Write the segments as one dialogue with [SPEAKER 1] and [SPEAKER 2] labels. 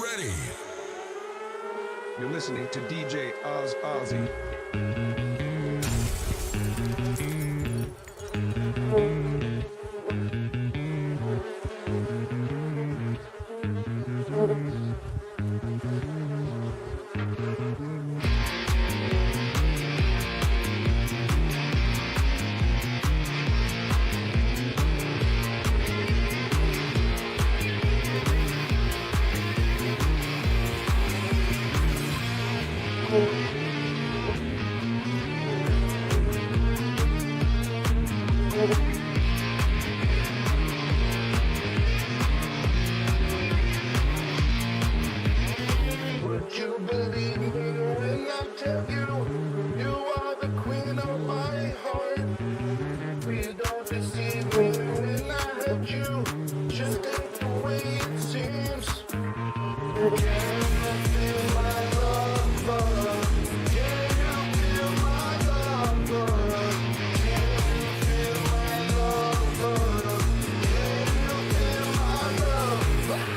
[SPEAKER 1] ready.
[SPEAKER 2] You're listening to DJ Ozzy.
[SPEAKER 3] Would you believe me when I tell you, you are the queen of my heart? Please don't deceive me when I hurt you, just ain't the way it seems. Can you feel my love, love? Can you feel my love, love? Can you feel my love, love? Can you feel my love, love?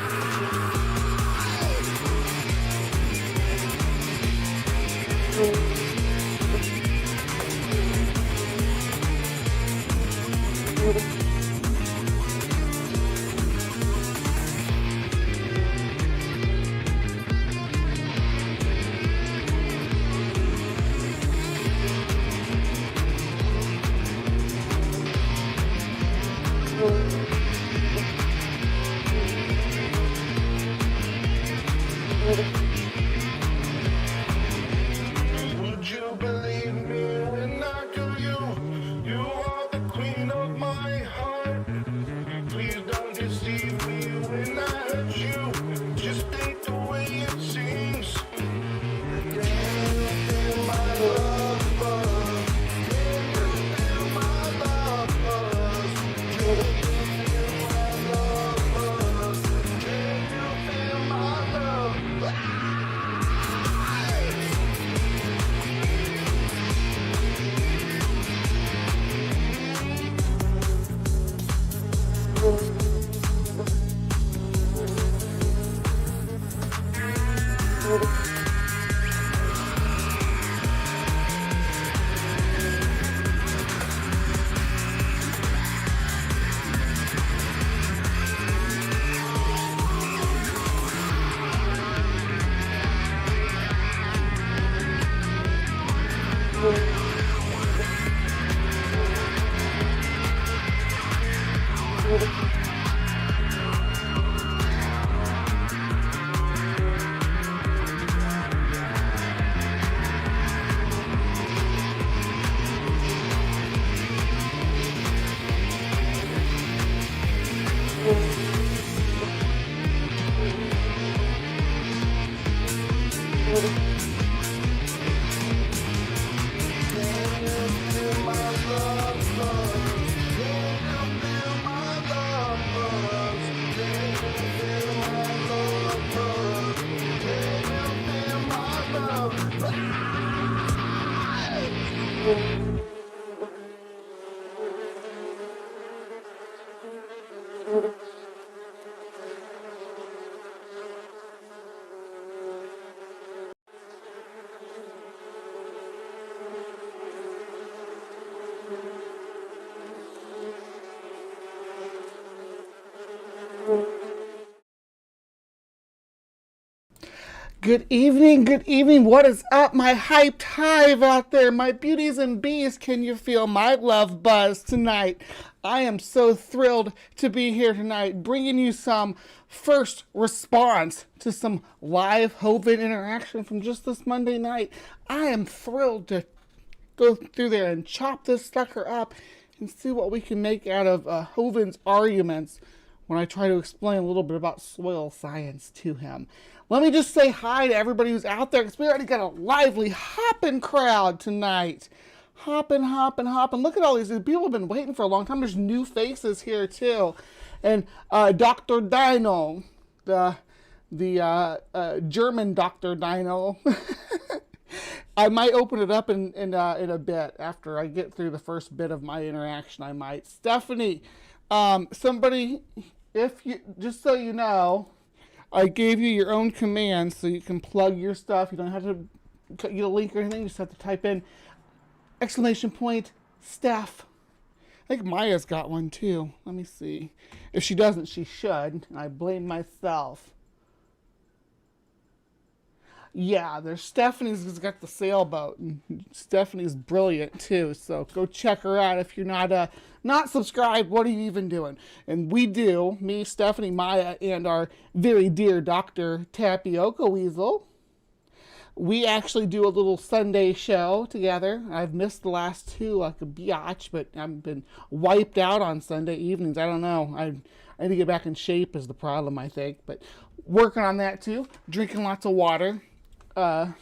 [SPEAKER 3] Would you believe me when I tell you, you are the queen of my heart? Please don't deceive me when I hurt you, just ain't the way it seems. Can you feel my love, love? Can you feel my love, love? Can you feel my love, love? Can you feel my love?
[SPEAKER 4] Good evening, good evening. What is up, my hyped hive out there? My beauties and bees, can you feel my love buzz tonight? I am so thrilled to be here tonight, bringing you some first response to some live Hovind interaction from just this Monday night. I am thrilled to go through there and chop this sucker up and see what we can make out of Hovind's arguments when I try to explain a little bit about soil science to him. Let me just say hi to everybody who's out there, because we already got a lively hopping crowd tonight. Hopping. Look at all these people have been waiting for a long time. There's new faces here too. And Dr. Dino, the German Dr. Dino. I might open it up in a bit after I get through the first bit of my interaction. I might. Stephanie, somebody, if you, just so you know, I gave you your own commands so you can plug your stuff. You don't have to get a link or anything. You just have to type in exclamation point Steph. I think Maya's got one too. Let me see. If she doesn't, she should. I blame myself. Yeah, there's Stephanie's got the sailboat, and Stephanie's brilliant too. So go check her out if you're not subscribed. What are you even doing? And we do, me, Stephanie, Maya, and our very dear Dr. Tapioca Weasel. We actually do a little Sunday show together. I've missed the last two like a biatch, but I've been wiped out on Sunday evenings. I don't know. I need to get back in shape is the problem, I think. But working on that too. Drinking lots of water. I'll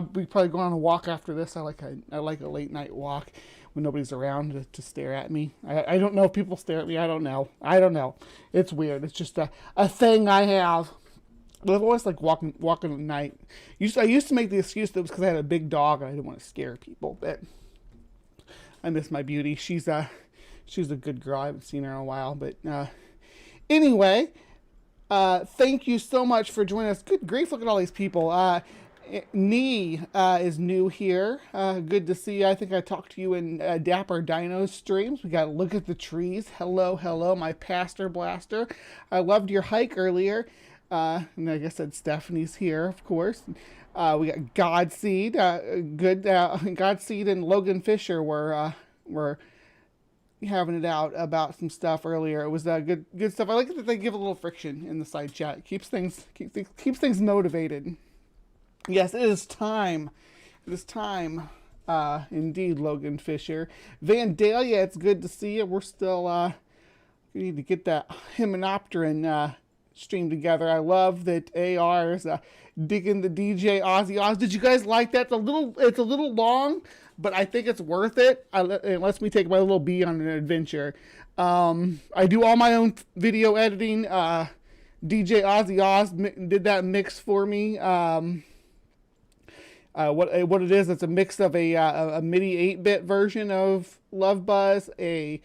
[SPEAKER 4] be probably going on a walk after this. I like a late night walk when nobody's around to stare at me. I don't know if people stare at me. I don't know. It's weird. It's just a thing I have. But I've always liked walking at night. I used to make the excuse that it was because I had a big dog and I didn't want to scare people. But I miss my beauty. She's a good girl. I haven't seen her in a while. But anyway, thank you so much for joining us. Good grief, look at all these people. Nee is new here. Good to see you. I think I talked to you in Dapper Dino streams. We got to look at the trees. Hello, my pastor blaster. I loved your hike earlier. And like I said, Stephanie's here, of course. We got Godseed. Godseed and Logan Fisher were having it out about some stuff earlier. It was good stuff. I like that they give a little friction in the side chat. Keeps things motivated. Yes, it is time. It is time. Indeed, Logan Fisher. Vandalia, it's good to see you. We're still we need to get that Hymenopteron stream together. I love that AR is digging the DJ Ozzy Oz. Did you guys like that? It's a little long, but I think it's worth it. It lets me take my little bee on an adventure. I do all my own video editing. DJ Ozzy Oz did that mix for me. What it is, it's a mix of a MIDI 8-bit version of Love Buzz, a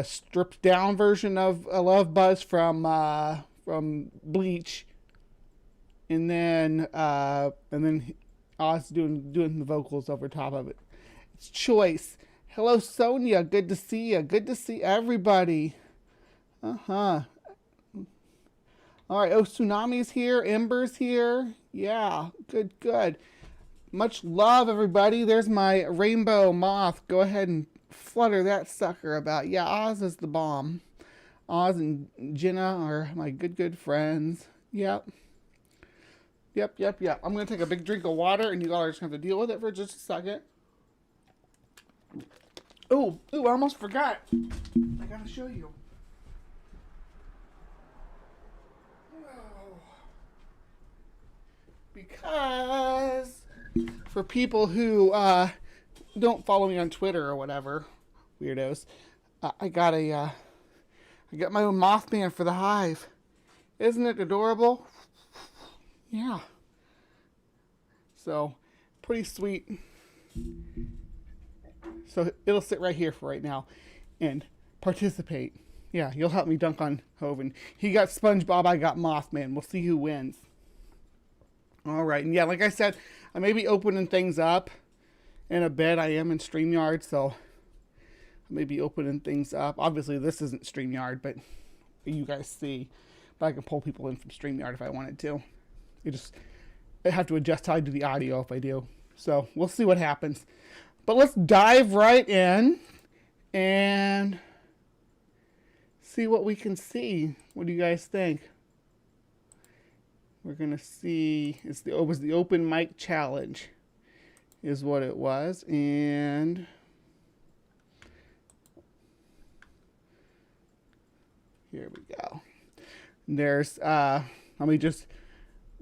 [SPEAKER 4] stripped down version of Love Buzz from Bleach, and then Oz doing the vocals over top of it. It's choice. Hello, Sonia. Good to see you. Good to see everybody. All right. Oh, Tsunami's here. Ember's here. Yeah. Good. Much love, everybody. There's my rainbow moth. Go ahead and flutter that sucker about. Yeah, Oz is the bomb. Oz and Jenna are my good friends. Yep. I'm going to take a big drink of water, and you all are just going to have to deal with it for just a second. Ooh, I almost forgot. I got to show you. Because for people who don't follow me on Twitter or whatever, weirdos, I got my own Mothman for the Hive. Isn't it adorable? Yeah. So, pretty sweet. So, it'll sit right here for right now and participate. Yeah, you'll help me dunk on Hovind. He got SpongeBob, I got Mothman. We'll see who wins. All right. And yeah, like I said, I may be opening things up in a bit. I am in StreamYard, so I may be opening things up. Obviously, this isn't StreamYard, but you guys see. But I can pull people in from StreamYard if I wanted to. I have to adjust how I do the audio if I do. So we'll see what happens. But let's dive right in and see what we can see. What do you guys think? We're going to see, it was the open mic challenge is what it was. And here we go. There's, let me just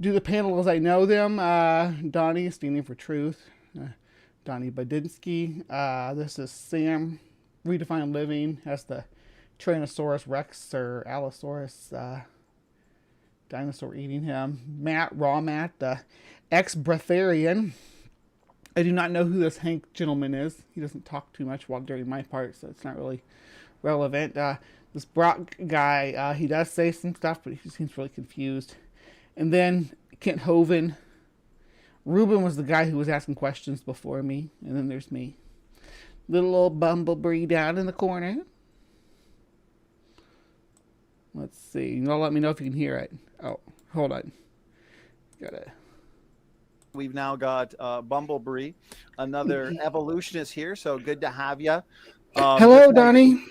[SPEAKER 4] do the panel as I know them. Donnie, standing for truth. Donnie Badinsky. This is Sam, Redefined Living. That's the Tyrannosaurus Rex or Allosaurus dinosaur eating him. Matt, the ex-breatharian. I do not know who this Hank gentleman is. He doesn't talk too much during my part, so it's not really relevant. This Brock guy, he does say some stuff, but he seems really confused. And then Kent Hovind. Ruben was the guy who was asking questions before me. And then there's me. Little old bumblebee down in the corner. Let's see. You'll let me know if you can hear it. Oh, hold on.
[SPEAKER 1] We've now got Bumblebee, another evolutionist here. So good to have you.
[SPEAKER 4] Hello, Donnie.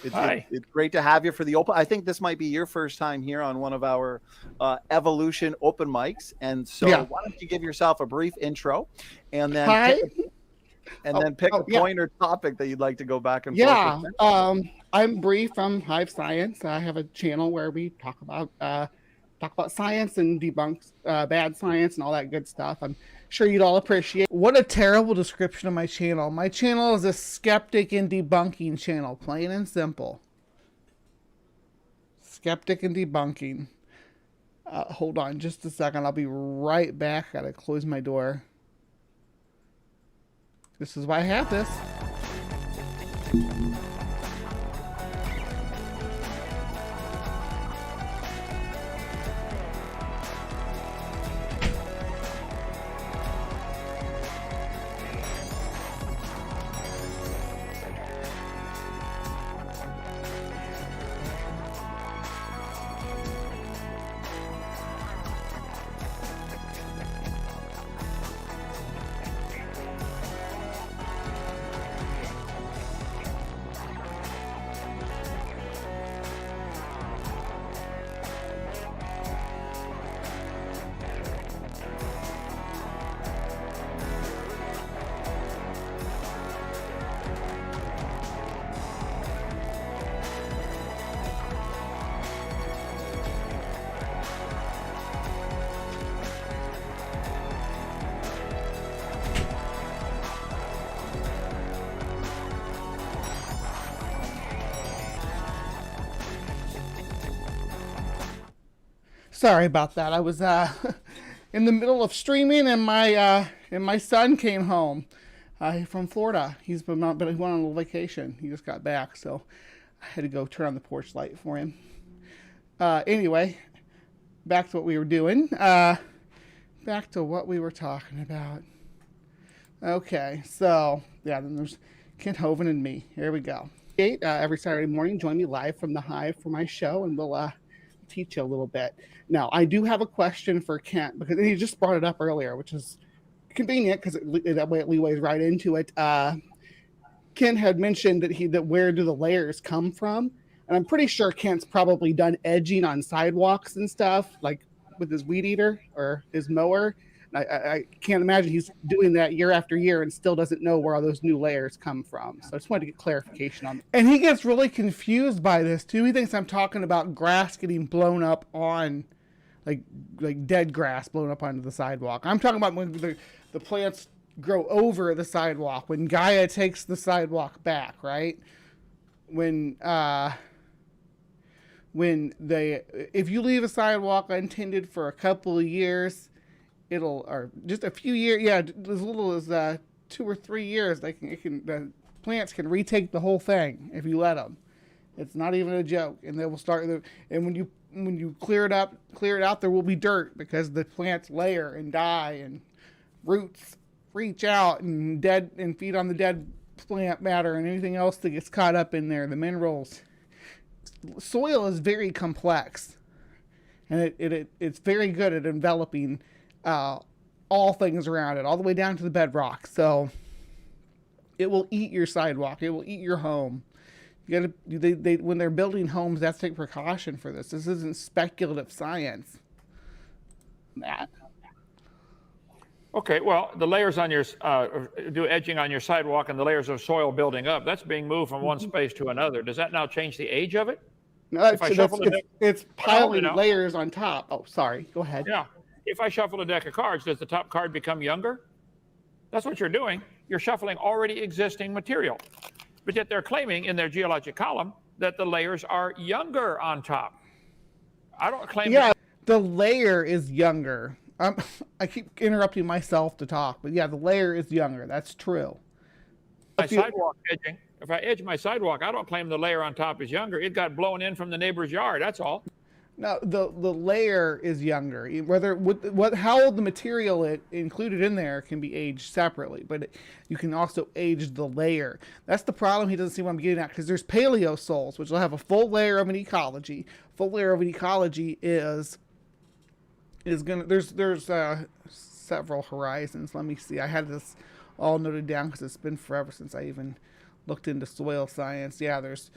[SPEAKER 1] It's great to have you for the open. I think this might be your first time here on one of our evolution open mics. And so why don't you give yourself a brief intro and then pick a point or topic that you'd like to go back and forth with.
[SPEAKER 4] I'm Bree from HiveScience. I have a channel where we talk about science and debunk bad science and all that good stuff. I'm sure you'd all appreciate. What a terrible description of my channel. My channel is a skeptic and debunking channel, plain and simple. Skeptic and debunking. Hold on just a second. I'll be right back. Gotta close my door. This is why I have this. Sorry about that. I was in the middle of streaming, and my son came home from Florida. He went on a vacation. He just got back, so I had to go turn on the porch light for him. Anyway, back to what we were doing. Back to what we were talking about. Okay, so then there's Kent Hovind and me. Here we go. Every Saturday morning, join me live from the Hive for my show, and we'll teach you a little bit. Now, I do have a question for Kent, because he just brought it up earlier, which is convenient because that way it leeways right into it. Kent had mentioned that where do the layers come from? And I'm pretty sure Kent's probably done edging on sidewalks and stuff, like with his weed eater or his mower. I can't imagine he's doing that year after year and still doesn't know where all those new layers come from. So I just wanted to get clarification on that. And he gets really confused by this too. He thinks I'm talking about grass getting blown up on, like dead grass blown up onto the sidewalk. I'm talking about when the plants grow over the sidewalk, when Gaia takes the sidewalk back, right? If you leave a sidewalk untended for a couple of years, or just a few years, as little as 2 or 3 years, the plants can retake the whole thing if you let them. It's not even a joke, and they will start. And when you clear it out, there will be dirt because the plants layer and die, and roots reach out and feed on the dead plant matter and anything else that gets caught up in there, the minerals. Soil is very complex, and it's very good at enveloping all things around it, all the way down to the bedrock. So it will eat your sidewalk. It will eat your home. You gotta, when they're building homes, they have to take precaution for this. This isn't speculative science. Matt.
[SPEAKER 5] Okay, well, the layers on your do edging on your sidewalk and the layers of soil building up, that's being moved from one space to another. Does that now change the age of it?
[SPEAKER 4] No, it's piling layers on top. Oh, sorry. Go ahead.
[SPEAKER 5] Yeah. If I shuffle a deck of cards, does the top card become younger? That's what you're doing. You're shuffling already existing material. But yet they're claiming in their geologic column that the layers are younger on top. I don't claim that.
[SPEAKER 4] The layer is younger. I keep interrupting myself to talk, but the layer is younger. That's true.
[SPEAKER 5] Sidewalk edging. If I edge my sidewalk, I don't claim the layer on top is younger. It got blown in from the neighbor's yard. That's all.
[SPEAKER 4] No, the layer is younger. How old the material included in there can be aged separately, but you can also age the layer. That's the problem. He doesn't see what I'm getting at, because there's paleo souls, which will have a full layer of an ecology. Full layer of an ecology is gonna. There's several horizons. Let me see. I had this all noted down because it's been forever since I even looked into soil science. Yeah, there's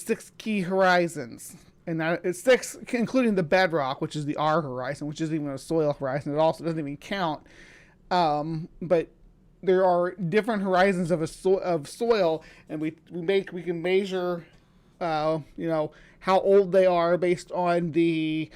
[SPEAKER 4] 6 key horizons. And it's 6, including the bedrock, which is the R horizon, which isn't even a soil horizon. It also doesn't even count. But there are different horizons of soil, and we can measure, how old they are based on the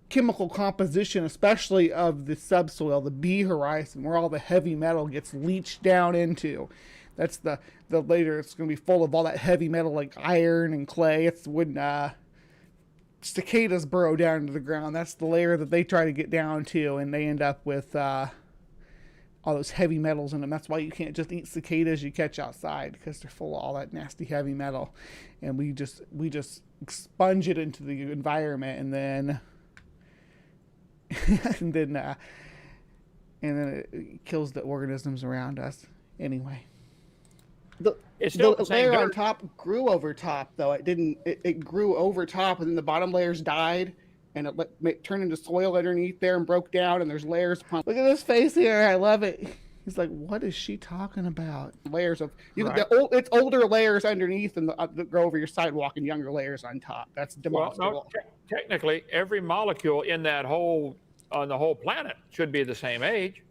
[SPEAKER 4] chemical composition, especially of the subsoil, the B horizon, where all the heavy metal gets leached down into. That's the later. It's going to be full of all that heavy metal like iron and clay. It's when cicadas burrow down into the ground. That's the layer that they try to get down to, and they end up with all those heavy metals in them. That's why you can't just eat cicadas you catch outside, because they're full of all that nasty heavy metal. And we just expunge it into the environment, and then and then it kills the organisms around us. Anyway. The layer on top grew over top, though. It grew over top, and then the bottom layers died, and it turned into soil underneath there and broke down, and there's layers upon. Look at this face here. I love it. He's like, what is she talking about? Layers of it's older layers underneath and that grow over your sidewalk, and younger layers on top. That's demonstrable.
[SPEAKER 5] Well, no, technically, every molecule in the whole planet should be the same age.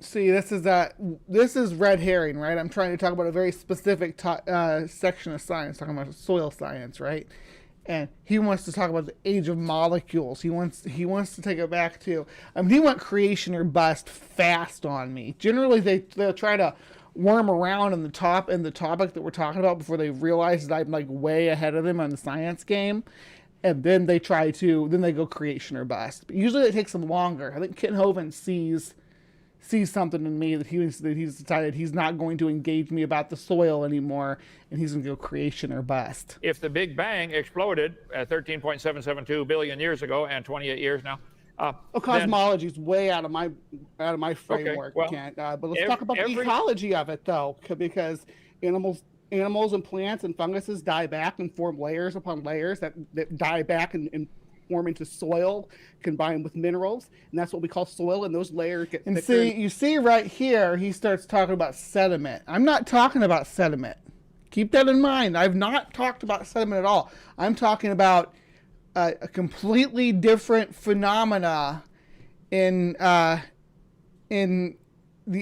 [SPEAKER 4] See, this is red herring, right? I'm trying to talk about a very specific section of science, talking about soil science, right? And he wants to talk about the age of molecules. He wants to take it back to, he went creation or bust fast on me. Generally, they'll try to worm around in the topic that we're talking about before they realize that I'm like way ahead of them on the science game. And then they go creation or bust. But usually it takes them longer. I think Kent Hovind sees something in me that he's decided he's not going to engage me about the soil anymore, and he's going to go creation or bust.
[SPEAKER 5] If the Big Bang exploded at 13.772 billion years ago, and 28 years now.
[SPEAKER 4] Cosmology is way out of my framework.
[SPEAKER 5] Okay, well,
[SPEAKER 4] but let's talk about the ecology of it, though, because animals and plants and funguses die back and form layers upon layers that die back and form into soil combined with minerals, and that's what we call soil, and those layers get thicker. And you see right here, he starts talking about sediment. I'm not talking about sediment. Keep that in mind. I've not talked about sediment at all. I'm talking about a completely different phenomena in the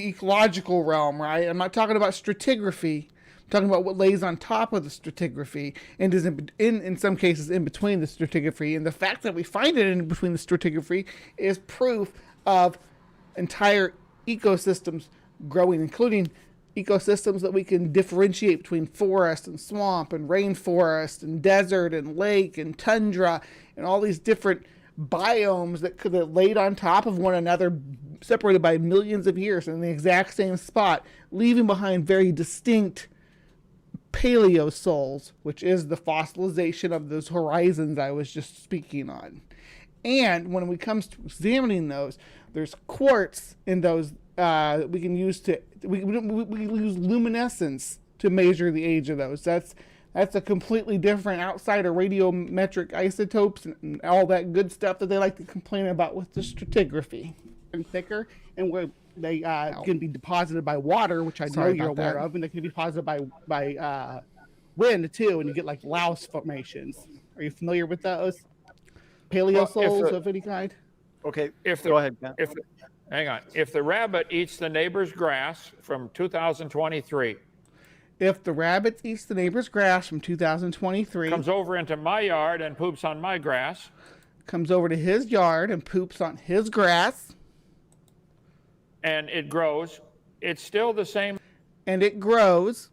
[SPEAKER 4] ecological realm, right? I'm not talking about stratigraphy. Talking about what lays on top of the stratigraphy and is in some cases in between the stratigraphy. And the fact that we find it in between the stratigraphy is proof of entire ecosystems growing, including ecosystems that we can differentiate between forest and swamp and rainforest and desert and lake and tundra and all these different biomes that could have laid on top of one another, separated by millions of years in the exact same spot, leaving behind very distinct paleosouls, which is the fossilization of those horizons I was just speaking on. And when it comes to examining those, there's quartz in those we can use we use luminescence to measure the age of those. That's a completely different outside of radiometric isotopes and all that good stuff that they like to complain about with the stratigraphy. And thicker, and where they can be deposited by water, which I know you're aware of, and they can be deposited by wind too, and you get like louse formations. Are you familiar with those paleosouls of any kind?
[SPEAKER 1] Okay,
[SPEAKER 5] go ahead, Ken. Hang on. If the rabbit eats the neighbor's grass from 2023.
[SPEAKER 4] If the rabbit eats the neighbor's grass from 2023.
[SPEAKER 5] Comes over into my yard and poops on my grass.
[SPEAKER 4] Comes over to his yard and poops on his grass.
[SPEAKER 5] And it grows. It's still the same.
[SPEAKER 4] And it grows.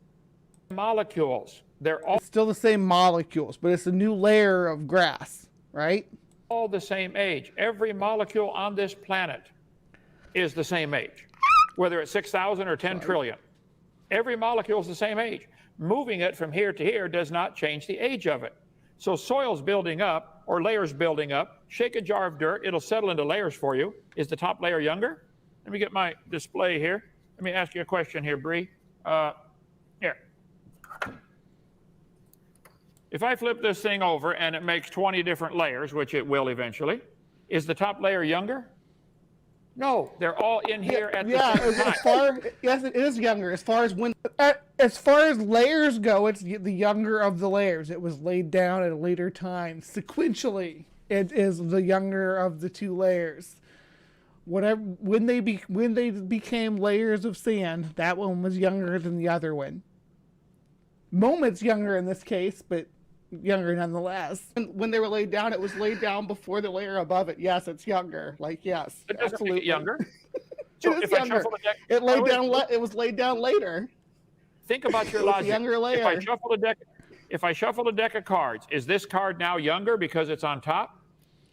[SPEAKER 5] Molecules. They're all
[SPEAKER 4] still the same molecules, but it's a new layer of grass, right?
[SPEAKER 5] All the same age. Every molecule on this planet is the same age, whether it's 6,000 or 10 trillion. Every molecule is the same age. Moving it from here to here does not change the age of it. So soil's building up, or layers building up. Shake a jar of dirt, it'll settle into layers for you. Is the top layer younger? Let me get my display here. Let me ask you a question here, Bree. Here. If I flip this thing over and it makes 20 different layers, which it will eventually, is the top layer younger? No, they're all in here at the same time.
[SPEAKER 4] Yes, it is younger. As far as layers go, it's the younger of the layers. It was laid down at a later time. Sequentially, it is the younger of the two layers. When they became layers of sand, that one was younger than the other one. Moments younger in this case, but younger nonetheless. When they were laid down, it was laid down before the layer above it. Yes, it's younger. Like, yes,
[SPEAKER 5] it doesn't
[SPEAKER 4] absolutely
[SPEAKER 5] make it younger.
[SPEAKER 4] So it is younger. It was laid down later.
[SPEAKER 5] Think about your logic.
[SPEAKER 4] Younger layer.
[SPEAKER 5] If I shuffle a deck of cards, is this card now younger because it's on top?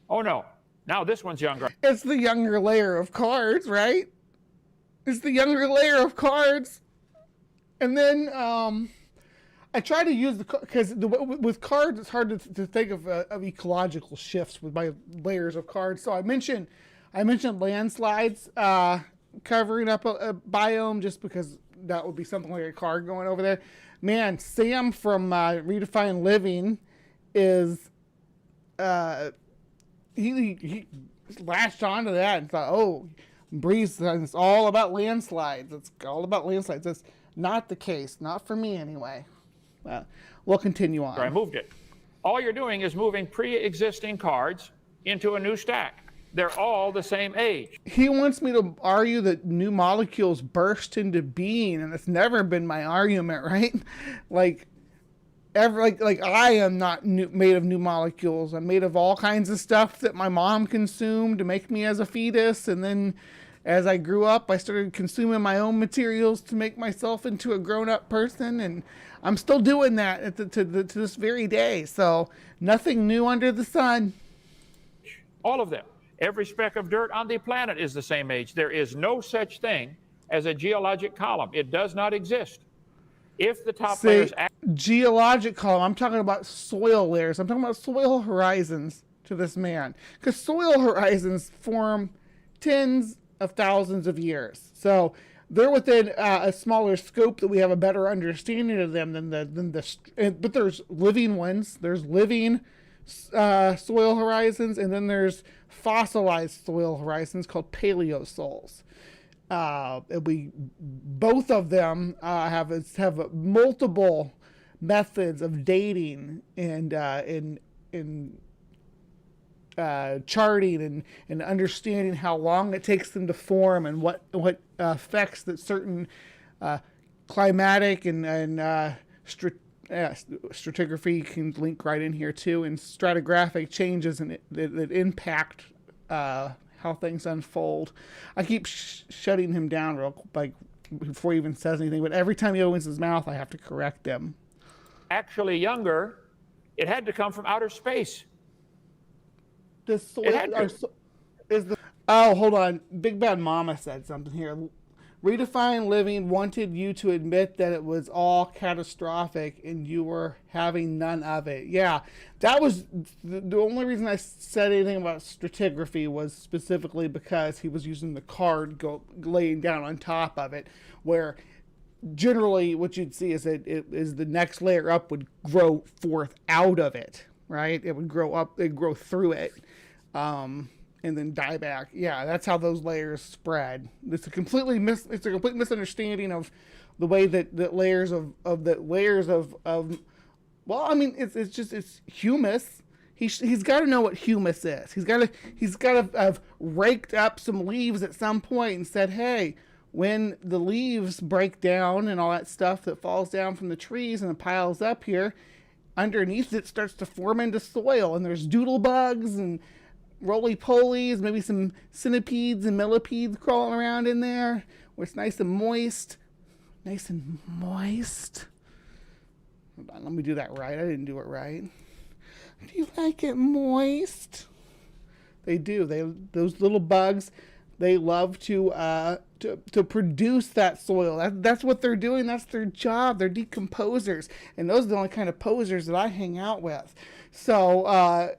[SPEAKER 5] Oh no. Now this one's younger.
[SPEAKER 4] It's the younger layer of cards, right? It's the younger layer of cards. And then I try to use because with cards, it's hard to think of ecological shifts with my layers of cards. So I mentioned landslides covering up a biome just because that would be something like a card going over there. Man, Sam from Redefined Living is he latched onto that and thought, oh, Breeze, it's all about landslides. It's all about landslides. That's not the case. Not for me anyway. We'll continue on.
[SPEAKER 5] I moved it. All you're doing is moving pre-existing cards into a new stack. They're all the same age.
[SPEAKER 4] He wants me to argue that new molecules burst into being, and it's never been my argument, right? Like I am not made of new molecules. I'm made of all kinds of stuff that my mom consumed to make me as a fetus, and then as I grew up, I started consuming my own materials to make myself into a grown-up person, and I'm still doing that to this very day. So nothing new under the sun.
[SPEAKER 5] All of them. Every speck of dirt on the planet is the same age. There is no such thing as a geologic column. It does not exist. If the top layers...
[SPEAKER 4] Geologic column, I'm talking about soil layers. I'm talking about soil horizons to this man. Because soil horizons form tens of thousands of years. So they're within a smaller scope that we have a better understanding of them but there's living ones. There's living soil horizons, and then there's fossilized soil horizons called paleosols. Both of them have multiple methods of dating and charting and understanding how long it takes them to form and what effects that certain climatic and stratigraphy can link right in here too, and stratigraphic changes that impact how things unfold. I keep shutting him down before he even says anything, but every time he opens his mouth, I have to correct him.
[SPEAKER 5] Actually younger, it had to come from outer space.
[SPEAKER 4] Oh, hold on. Big Bad Mama said something here. Redefined Living wanted you to admit that it was all catastrophic and you were having none of it. Yeah, that was the only reason I said anything about stratigraphy was specifically because he was using the card laying down on top of it, where generally what you'd see is that it is the next layer up would grow forth out of it, right? It would grow up, it'd grow through it. And then die back. Yeah, that's how those layers spread. It's a complete misunderstanding of the way that layers of well, I mean, it's humus. He's got to know what humus is. He's got to have raked up some leaves at some point and said, hey, when the leaves break down and all that stuff that falls down from the trees and it piles up here, underneath it starts to form into soil, and there's doodle bugs and roly-polies, maybe some centipedes and millipedes crawling around in there, where it's nice and moist. Nice and moist. Hold on, let me do that right. I didn't do it right. Do you like it moist? They do. Those little bugs, They love to produce that soil. That's what they're doing. That's their job. They're decomposers, and those are the only kind of posers that I hang out with. So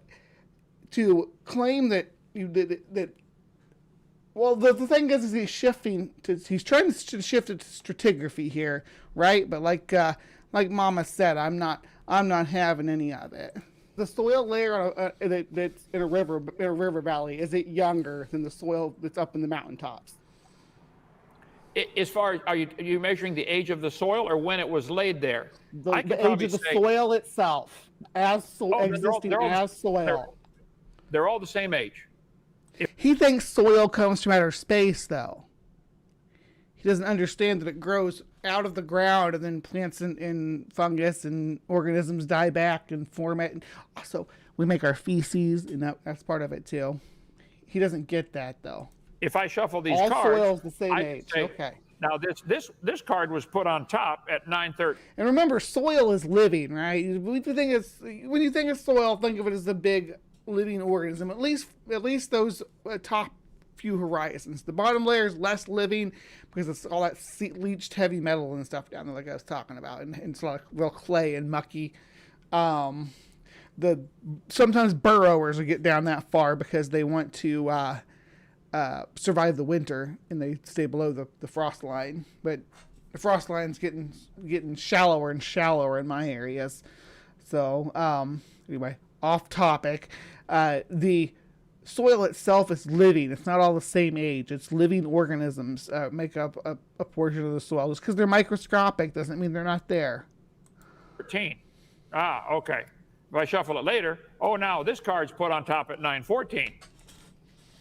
[SPEAKER 4] to claim that well, the thing is he's shifting to, he's trying to shift it to stratigraphy here, right? But like Mama said, I'm not having any of it. The soil layer that's in a river valley, is it younger than the soil that's up in the mountaintops?
[SPEAKER 5] As far as, are you measuring the age of the soil or when it was laid there?
[SPEAKER 4] The age of the soil itself, existing as soil.
[SPEAKER 5] They're all the same age.
[SPEAKER 4] He thinks soil comes from outer space, though. He doesn't understand that it grows out of the ground, and then plants and fungus and organisms die back and form it. And also, we make our feces, and that's part of it too. He doesn't get that, though.
[SPEAKER 5] If I shuffle these
[SPEAKER 4] all
[SPEAKER 5] cards,
[SPEAKER 4] soil's the same age. Okay.
[SPEAKER 5] Now this card was put on top at 9:30.
[SPEAKER 4] And remember, soil is living, right? When you think of soil, think of it as the big living organism. At least those top few horizons. The bottom layer is less living because it's all that leached heavy metal and stuff down there, like I was talking about, and it's a lot of real clay and mucky. Sometimes burrowers will get down that far because they want to survive the winter, and they stay below the frost line. But the frost line's getting shallower and shallower in my areas. So anyway, off topic. The soil itself is living. It's not all the same age. It's living organisms make up a portion of the soil. Just because they're microscopic doesn't mean they're not there.
[SPEAKER 5] 13. Okay. If I shuffle it later, now this card's put on top at 9:14.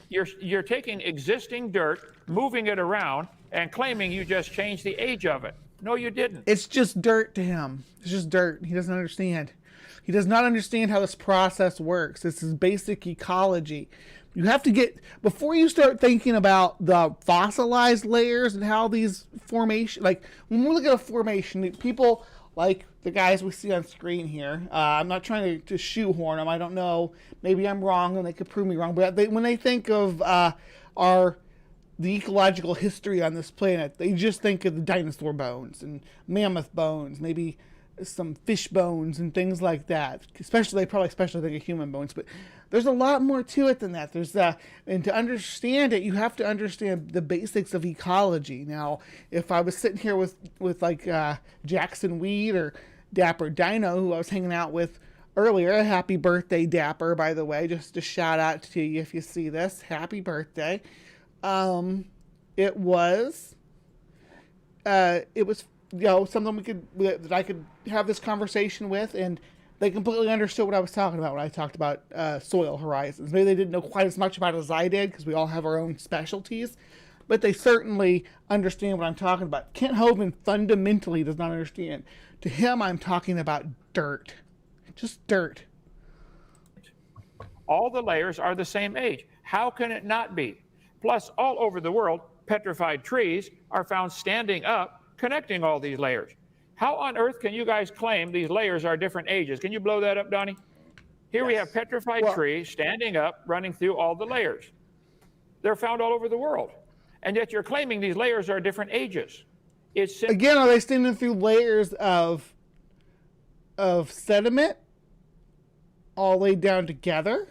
[SPEAKER 5] You're taking existing dirt, moving it around, and claiming you just changed the age of it. No, you didn't.
[SPEAKER 4] It's just dirt to him. It's just dirt. He doesn't understand. He does not understand how this process works. This is basic ecology. You have to get, before you start thinking about the fossilized layers and how these formation, like when we look at a formation, people like the guys we see on screen here, I'm not trying to shoehorn them. I don't know. Maybe I'm wrong and they could prove me wrong. But when they think of the ecological history on this planet, they just think of the dinosaur bones and mammoth bones, maybe some fish bones and things like that. They probably especially think of human bones, but there's a lot more to it than that. And to understand it, you have to understand the basics of ecology. Now, if I was sitting here with like Jackson Weed or Dapper Dino, who I was hanging out with earlier, happy birthday, Dapper, by the way, just a shout out to you if you see this. Happy birthday. It was someone that I could have this conversation with, and they completely understood what I was talking about when I talked about soil horizons. Maybe they didn't know quite as much about it as I did, because we all have our own specialties, but they certainly understand what I'm talking about. Kent Hovind fundamentally does not understand. To him, I'm talking about dirt. Just dirt.
[SPEAKER 5] All the layers are the same age. How can it not be? Plus, all over the world, petrified trees are found standing up, connecting all these layers. How on earth can you guys claim these layers are different ages? Can you blow that up, Donnie? Here we have petrified trees standing up, running through all the layers. They're found all over the world. And yet you're claiming these layers are different ages.
[SPEAKER 4] Again, are they standing through layers of sediment all laid down together?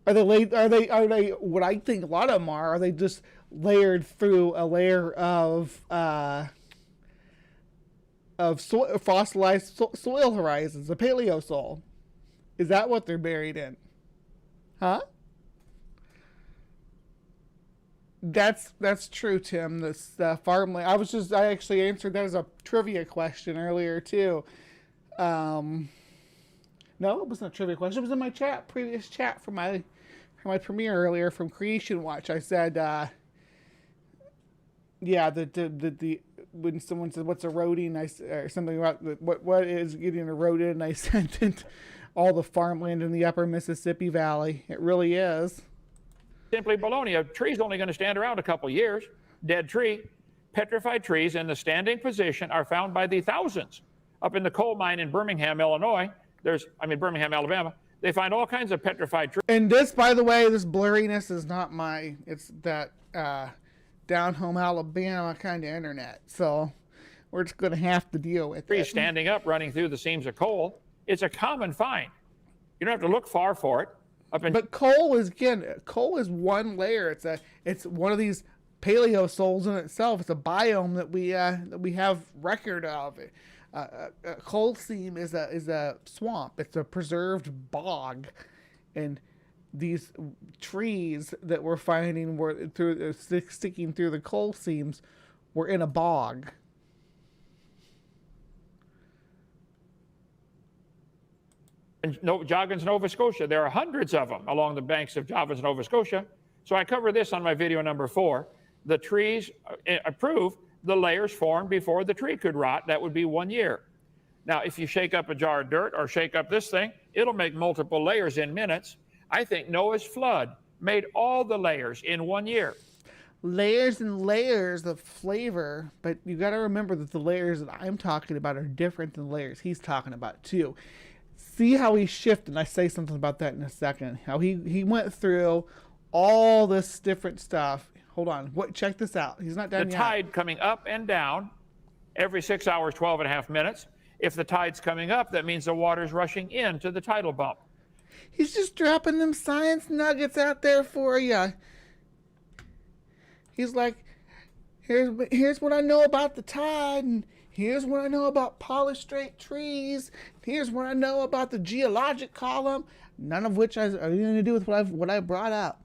[SPEAKER 4] Are they what I think a lot of them are they just layered through a layer of fossilized soil horizons, the Paleosoil? Is that what they're buried in? Huh? That's true, Tim. This farmland. I actually answered that as a trivia question earlier too. No, it wasn't a trivia question. It was in my previous chat for my premiere earlier from Creation Watch. I said, when someone said what's eroding, or something about what is getting eroded, and I sent it all the farmland in the upper Mississippi Valley. It really is.
[SPEAKER 5] Simply baloney. A tree's only going to stand around a couple years. Dead tree. Petrified trees in the standing position are found by the thousands. Up in the coal mine in Birmingham, Alabama, They find all kinds of petrified trees.
[SPEAKER 4] And this, by the way, this blurriness is not my, it's that down home Alabama kind of internet. So we're just going to have to deal with it.
[SPEAKER 5] Standing up, running through the seams of coal. It's a common find. You don't have to look far for it.
[SPEAKER 4] But coal is one layer. It's one of these paleosols in itself. It's a biome that we have record of. A coal seam is a swamp. It's a preserved bog, and these trees that we're finding were sticking through the coal seams were in a bog.
[SPEAKER 5] In Joggins, Nova Scotia, there are hundreds of them along the banks of Joggins, Nova Scotia. So I cover this on my video number 4. The trees prove the layers formed before the tree could rot. That would be 1 year. Now, if you shake up a jar of dirt or shake up this thing, it'll make multiple layers in minutes. I think Noah's flood made all the layers in 1 year.
[SPEAKER 4] Layers and layers of flavor, but you got to remember that the layers that I'm talking about are different than the layers he's talking about too. See how he shifted, and I say something about that in a second. How he went through all this different stuff. Hold on. Check this out. He's not done yet.
[SPEAKER 5] The tide coming up and down every 6 hours, 12 and a half minutes. If the tide's coming up, that means the water's rushing into the tidal bump.
[SPEAKER 4] He's just dropping them science nuggets out there for you. He's like, here's what I know about the tide, and here's what I know about polystrate trees. Here's what I know about the geologic column, none of which has anything to do with what I brought up.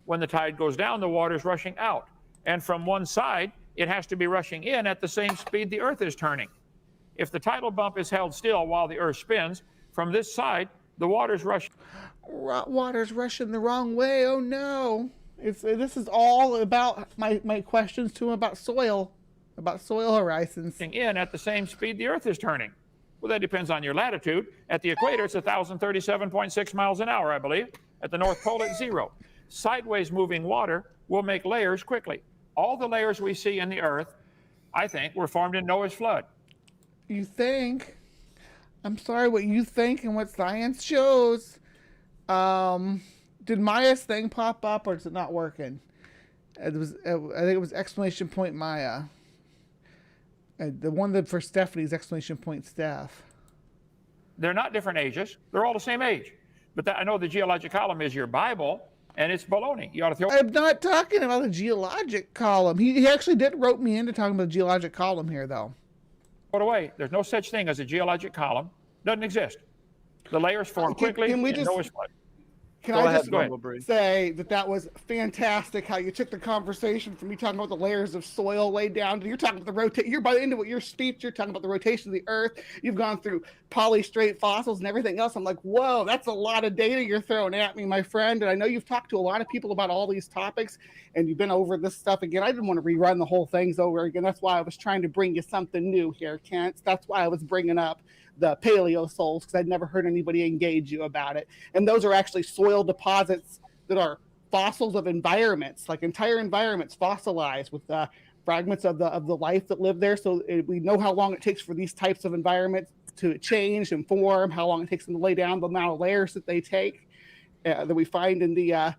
[SPEAKER 5] When the tide goes down, the water's rushing out. And from one side, it has to be rushing in at the same speed the Earth is turning. If the tidal bump is held still while the Earth spins, from this side, the water's rushing.
[SPEAKER 4] Water's rushing the wrong way. Oh no! This is all about my questions to him about soil horizons.
[SPEAKER 5] In at the same speed the Earth is turning. Well, that depends on your latitude. At the equator, it's 1,037.6 miles an hour, I believe. At the North Pole, it's 0. Sideways moving water will make layers quickly. All the layers we see in the Earth, I think, were formed in Noah's flood.
[SPEAKER 4] You think? I'm sorry, what you think and what science shows. Did Maya's thing pop up, or is it not working? I think it was exclamation point Maya. The one that for Stephanie's exclamation point Steph.
[SPEAKER 5] They're not different ages. They're all the same age. But I know the geologic column is your Bible, and it's baloney. You ought to throw.
[SPEAKER 4] I'm not talking about the geologic column. He actually did rope me into talking about the geologic column here, though.
[SPEAKER 5] Throw it away. There's no such thing as a geologic column. Doesn't exist. The layers form quickly in Noah's flood.
[SPEAKER 4] Can I just say that was fantastic how you took the conversation from me talking about the layers of soil laid down to you're talking about the rotate. You're by the end of your speech, you're talking about the rotation of the Earth. You've gone through polystrate fossils and everything else. I'm like, whoa, that's a lot of data you're throwing at me, my friend. And I know you've talked to a lot of people about all these topics, and you've been over this stuff again. I didn't want to rerun the whole things over again. That's why I was trying to bring you something new here, Kent. That's why I was bringing up the paleosols, because I'd never heard anybody engage you about it. And those are actually soil deposits that are fossils of environments, like entire environments fossilized with fragments of the life that lived there. So we know how long it takes for these types of environments to change and form, how long it takes them to lay down, the amount of layers that they take that we find in the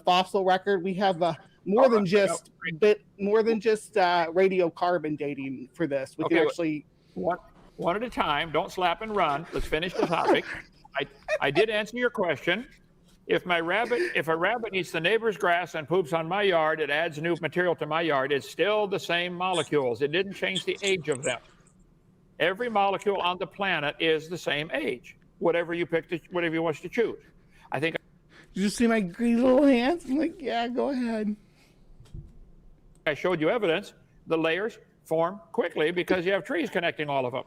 [SPEAKER 4] fossil record. We have more than just radiocarbon dating for this. We can actually
[SPEAKER 5] one at a time. Don't slap and run. Let's finish the topic. I did answer your question. If a rabbit eats the neighbor's grass and poops on my yard, it adds new material to my yard. It's still the same molecules. It didn't change the age of them. Every molecule on the planet is the same age. Whatever you wish to choose. I think.
[SPEAKER 4] Did you see my greedy little hands? I'm like, yeah, go ahead.
[SPEAKER 5] I showed you evidence. The layers form quickly because you have trees connecting all of them.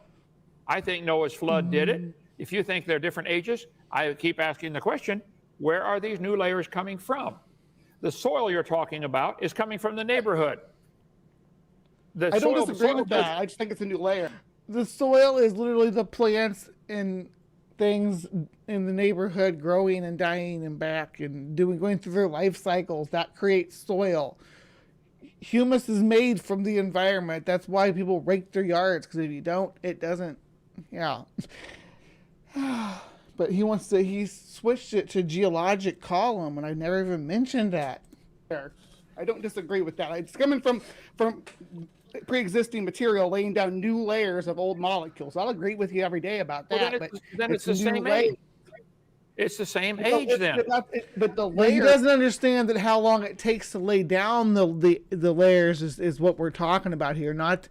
[SPEAKER 5] I think Noah's flood did it. If you think they're different ages, I keep asking the question, where are these new layers coming from? The soil you're talking about is coming from the neighborhood.
[SPEAKER 4] I don't disagree with that. I just think it's a new layer. The soil is literally the plants and things in the neighborhood growing and dying and back and going through their life cycles. That creates soil. Humus is made from the environment. That's why people rake their yards, because if you don't, it doesn't. Yeah. But he switched it to geologic column, and I never even mentioned that. I don't disagree with that. It's coming from pre-existing material, laying down new layers of old molecules. I'll agree with you every day about that.
[SPEAKER 5] Well, then it's the same age. It's the same age then.
[SPEAKER 4] But the layer, he doesn't understand that how long it takes to lay down the layers is what we're talking about here. Not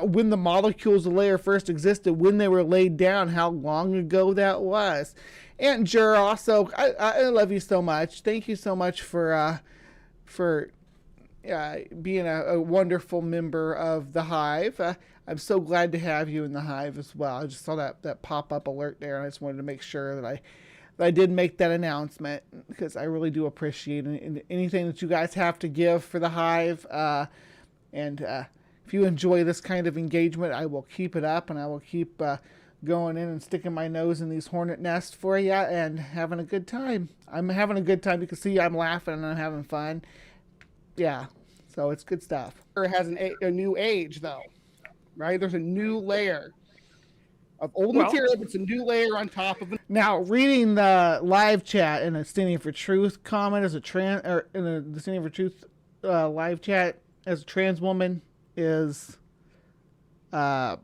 [SPEAKER 4] when the molecules of the layer first existed, when they were laid down, how long ago that was. And Jur, also, I love you so much. Thank you so much for being a wonderful member of the Hive. I'm so glad to have you in the Hive as well. I just saw that pop-up alert there, and I just wanted to make sure that I did make that announcement, because I really do appreciate anything that you guys have to give for the Hive. And if you enjoy this kind of engagement, I will keep it up, and I will keep going in and sticking my nose in these hornet nests for you and having a good time. I'm having a good time. You can see I'm laughing and I'm having fun. Yeah, so it's good stuff. It has a new age, though, right? There's a new layer of old material, but it's a new layer on top of it. Now, reading the live chat in a Standing for Truth comment as the Standing for Truth live chat as a trans woman is you gotta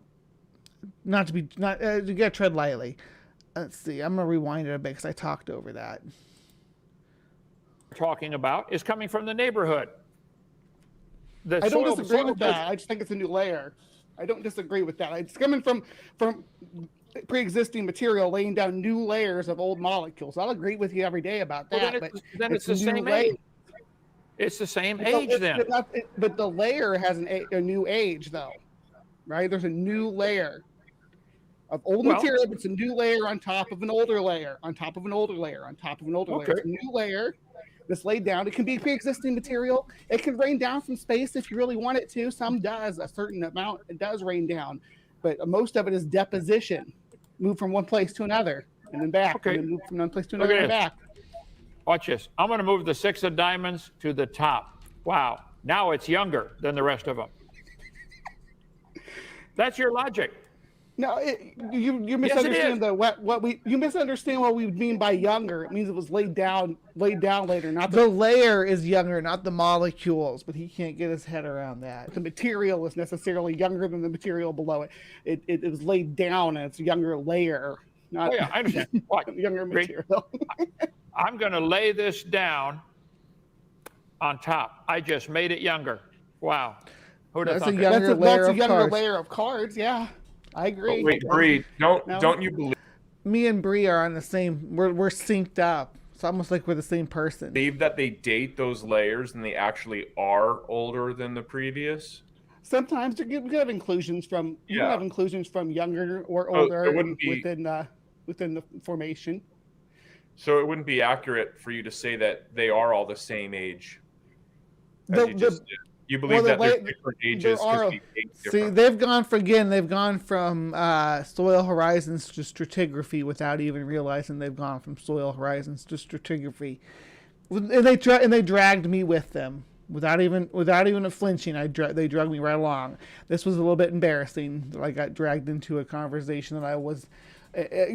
[SPEAKER 4] tread lightly. Let's see, I'm gonna rewind it a bit because I talked over that.
[SPEAKER 5] Talking about is coming from the neighborhood.
[SPEAKER 4] I don't disagree with that. I just think it's a new layer. I don't disagree with that. It's coming from pre-existing material, laying down new layers of old molecules. I'll agree with you every day about that.
[SPEAKER 5] Well, then it's the same age. It's the same age then.
[SPEAKER 4] But the layer has a new age, though, right? There's a new layer of old material, but it's a new layer on top of an older layer, on top of an older layer, on top of an older layer. It's a new layer that's laid down. It can be pre-existing material. It can rain down from space if you really want it to. Some does. A certain amount, it does rain down. But most of it is deposition. Move from one place to another and then back.
[SPEAKER 5] Okay.
[SPEAKER 4] And then move from one place to another and back.
[SPEAKER 5] Watch this. I'm going to move the 6 of diamonds to the top. Wow. Now it's younger than the rest of them. That's your logic.
[SPEAKER 4] No, you misunderstand you misunderstand what we mean by younger. It means it was laid down later. Not the layer is younger, not the molecules. But he can't get his head around that. The material is necessarily younger than the material below it. It was laid down, and it's a younger layer. Not
[SPEAKER 5] I understand.
[SPEAKER 4] Younger material.
[SPEAKER 5] I'm going to lay this down on top. I just made it younger. Wow.
[SPEAKER 4] That's a younger layer of cards. Yeah. I agree.
[SPEAKER 6] But wait, Bree, don't you believe?
[SPEAKER 4] Me and Bree are on the same. We're synced up. It's almost like we're the same person.
[SPEAKER 6] Believe that they date those layers and they actually are older than the previous?
[SPEAKER 4] Sometimes you have inclusions from younger or older within the formation.
[SPEAKER 6] So it wouldn't be accurate for you to say that they are all the same age. You believe that there's different ages because we date different.
[SPEAKER 4] See, they've gone from soil horizons to stratigraphy without even realizing they've gone from soil horizons to stratigraphy, and they dragged me with them without even flinching. They dragged me right along. This was a little bit embarrassing that I got dragged into a conversation that I was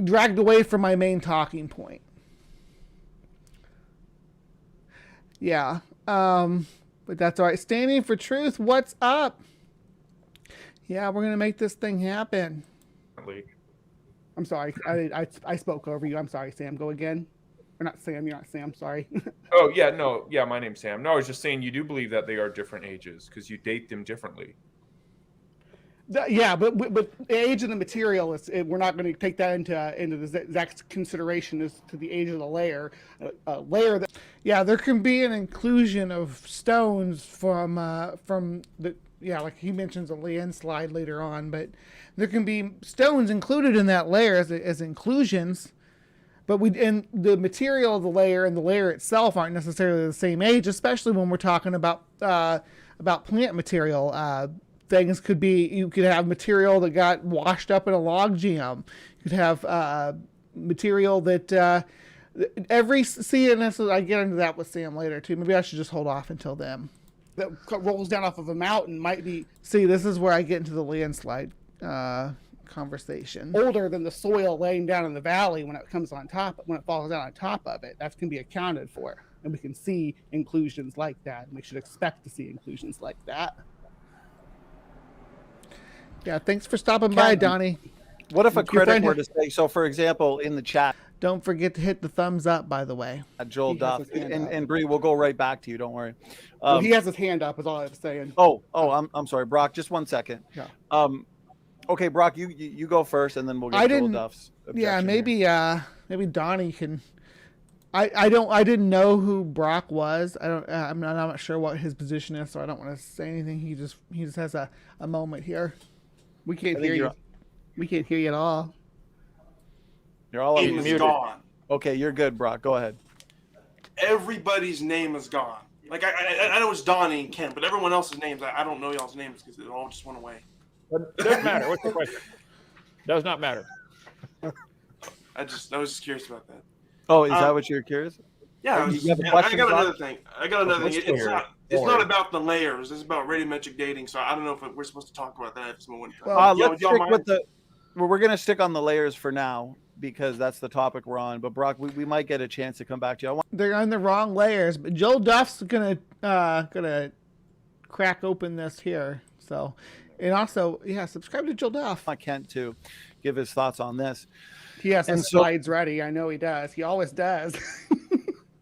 [SPEAKER 4] dragged away from my main talking point. Yeah. But that's all right. Standing for Truth, what's up? Yeah, we're going to make this thing happen. I'm sorry. I spoke over you. I'm sorry, Sam. Go again. Or not Sam. You're not Sam. Sorry.
[SPEAKER 6] Oh, yeah. No. Yeah, my name's Sam. No, I was just saying you do believe that they are different ages because you date them differently.
[SPEAKER 4] Yeah, but the age of the material we're not going to take that into the exact consideration as to the age of the layer. There can be an inclusion of stones from the like he mentions a landslide later on, but there can be stones included in that layer as inclusions. But the material of the layer and the layer itself aren't necessarily the same age, especially when we're talking about plant material. Things could be, you could have material that got washed up in a log jam. You could have material that and I get into that with Sam later too. Maybe I should just hold off until then. That rolls down off of a mountain might be. See, this is where I get into the landslide conversation. Older than the soil laying down in the valley when it comes on top, when it falls down on top of it. That's going to be accounted for. And we can see inclusions like that. And we should expect to see inclusions like that. Yeah, thanks for stopping by, Donnie.
[SPEAKER 1] What if a critic were to say, so for example, in the chat,
[SPEAKER 4] don't forget to hit the thumbs up, by the way.
[SPEAKER 1] Joel Duff. And Bree, we'll go right back to you. Don't worry.
[SPEAKER 4] Well, he has his hand up, is all I was saying.
[SPEAKER 1] I'm sorry, Brock. Just 1 second.
[SPEAKER 4] Yeah.
[SPEAKER 1] Okay, Brock, you go first, and then we'll get Joel Duff's objection.
[SPEAKER 4] Yeah, maybe Donnie can. I didn't know who Brock was. I'm not sure what his position is, so I don't want to say anything. He just has a moment here. We can't hear you. We can't hear you at all.
[SPEAKER 1] You're all
[SPEAKER 7] name is gone.
[SPEAKER 1] Okay, you're good, Brock. Go ahead.
[SPEAKER 7] Everybody's name is gone. Like I know it's Donnie and Ken, but everyone else's names, I don't know y'all's names because it all just went away.
[SPEAKER 5] It doesn't matter. What's the question? Does not matter.
[SPEAKER 7] I was just curious about that.
[SPEAKER 1] Oh, is that what you're curious?
[SPEAKER 7] Yeah, I got another thing. It's not about the layers. It's about radiometric dating. So I don't know if we're supposed to talk about that.
[SPEAKER 1] Let's stick with we're going to stick on the layers for now because that's the topic we're on. But Brock, we might get a chance to come back to you.
[SPEAKER 4] They're on the wrong layers, but Joel Duff's gonna crack open this here. So, and also, subscribe to Joel Duff.
[SPEAKER 1] I Kent to give his thoughts on this.
[SPEAKER 4] He has some slides ready. I know he does. He always does.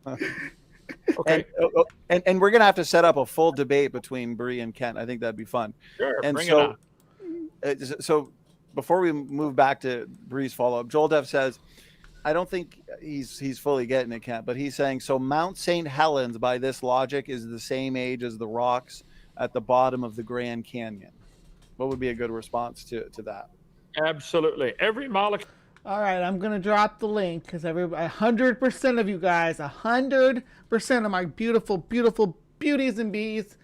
[SPEAKER 1] Okay. And we're gonna have to set up a full debate between Bree and Kent. I think that'd be fun.
[SPEAKER 5] Sure.
[SPEAKER 1] And
[SPEAKER 5] bring
[SPEAKER 1] so,
[SPEAKER 5] it on.
[SPEAKER 1] So before we move back to Bree's follow up, Joel Duff says, I don't think he's fully getting it, Kent, but he's saying so Mount St. Helens, by this logic, is the same age as the rocks at the bottom of the Grand Canyon. What would be a good response to that?
[SPEAKER 5] Absolutely. Every molecule.
[SPEAKER 4] All right, I'm going to drop the link because 100% of you guys, 100% of my beautiful, beautiful beauties and bees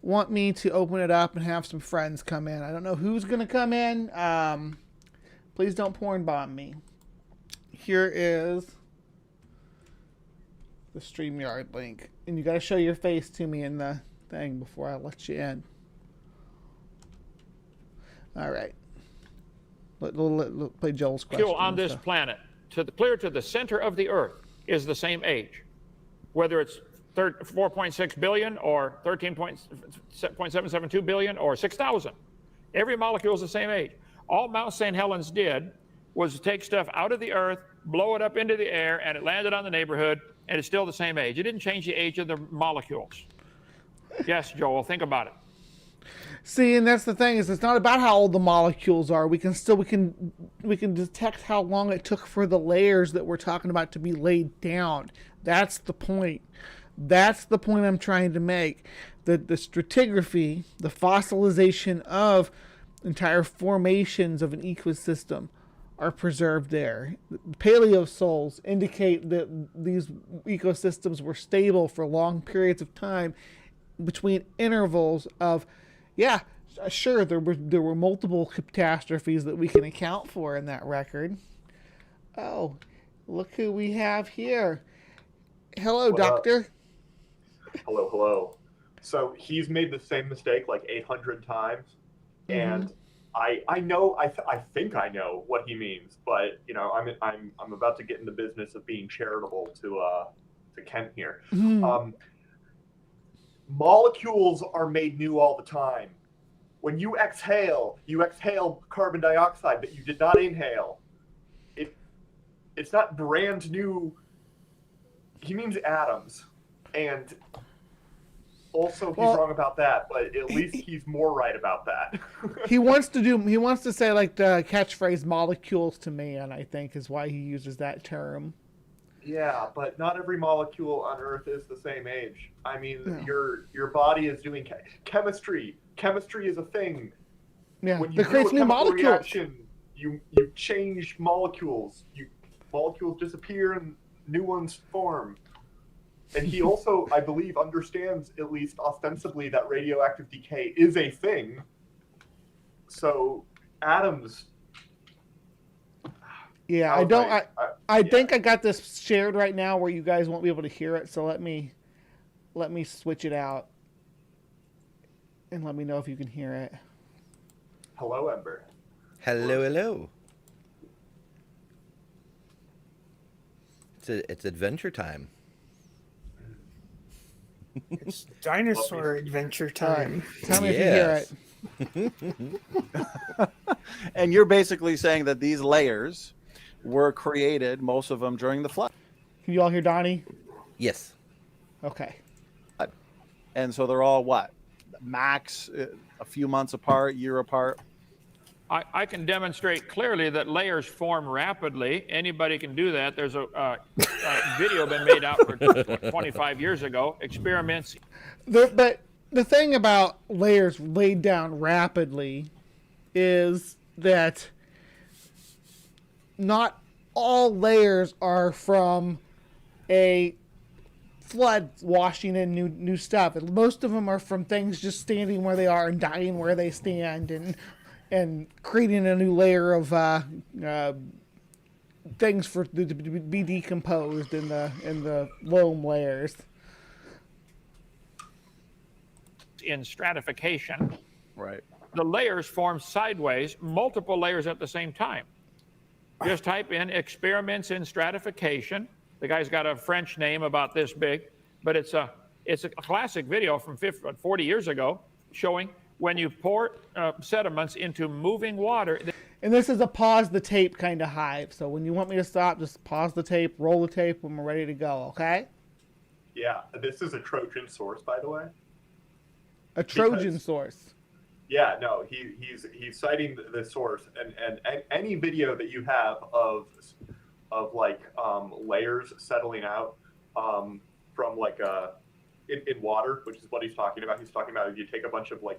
[SPEAKER 4] want me to open it up and have some friends come in. I don't know who's going to come in. Please don't porn bomb me. Here is the StreamYard link. And you got to show your face to me in the thing before I let you in. All right. Let's play Joel's question.
[SPEAKER 5] On this planet, clear to the center of the Earth, is the same age. Whether it's 4.6 billion or 13.772 billion or 6,000. Every molecule is the same age. All Mount St. Helens did was take stuff out of the Earth, blow it up into the air, and it landed on the neighborhood, and it's still the same age. It didn't change the age of the molecules. Yes, Joel, think about it.
[SPEAKER 4] See, and that's the thing, is it's not about how old the molecules are. We can detect how long it took for the layers that we're talking about to be laid down. That's the point. That's the point I'm trying to make. That the stratigraphy, the fossilization of entire formations of an ecosystem are preserved there. Paleosols indicate that these ecosystems were stable for long periods of time between intervals of, yeah, sure, there were multiple catastrophes that we can account for in that record. Oh, look who we have here. Hello, Doctor.
[SPEAKER 8] Hello, hello. So he's made the same mistake like 800 times, and I think I know what he means, but you know, I'm about to get in the business of being charitable to Kent here. Molecules are made new all the time. When you exhale carbon dioxide that you did not inhale. It's not brand new. He means atoms, and also he's wrong about that, but at least he's more right about that.
[SPEAKER 4] He wants to say like the catchphrase "molecules to man," I think is why he uses that term.
[SPEAKER 8] Yeah, but not every molecule on Earth is the same age. I mean, your body is doing chemistry. Chemistry is a thing.
[SPEAKER 4] Yeah,
[SPEAKER 8] when you
[SPEAKER 4] creates new molecules.
[SPEAKER 8] Reaction, you change molecules. Molecules disappear and new ones form. And he also, I believe, understands, at least ostensibly, that radioactive decay is a thing. So atoms.
[SPEAKER 4] Yeah, I think I got this shared right now where you guys won't be able to hear it. So let me switch it out and let me know if you can hear it.
[SPEAKER 8] Hello, Ember.
[SPEAKER 9] Hello, hello. It's adventure time.
[SPEAKER 10] It's dinosaur adventure time.
[SPEAKER 4] Tell me if you hear it.
[SPEAKER 1] And you're basically saying that these layers were created, most of them during the flood.
[SPEAKER 4] Can you all hear Donnie?
[SPEAKER 9] Yes.
[SPEAKER 4] Okay.
[SPEAKER 1] And so they're all what? Max, a few months apart, year apart?
[SPEAKER 5] I can demonstrate clearly that layers form rapidly. Anybody can do that. There's a video been made out for 25 years ago. Experiments.
[SPEAKER 4] But the thing about layers laid down rapidly is that not all layers are from a flood washing in new stuff. And most of them are from things just standing where they are and dying where they stand and creating a new layer of things to be decomposed in the loam layers.
[SPEAKER 5] In stratification,
[SPEAKER 1] right?
[SPEAKER 5] The layers form sideways, multiple layers at the same time. Just type in experiments in stratification. The guy's got a French name about this big, but it's a classic video from 40 years ago showing when you pour sediments into moving water.
[SPEAKER 4] And this is a pause the tape kind of hive. So when you want me to stop, just pause the tape, roll the tape when we're ready to go, okay?
[SPEAKER 8] Yeah, this is a Trojan source, by the way.
[SPEAKER 4] A Trojan source.
[SPEAKER 8] Yeah, no, he's citing the source, and any video that you have of like layers settling out from like in water, which is what he's talking about. He's talking about if you take a bunch of like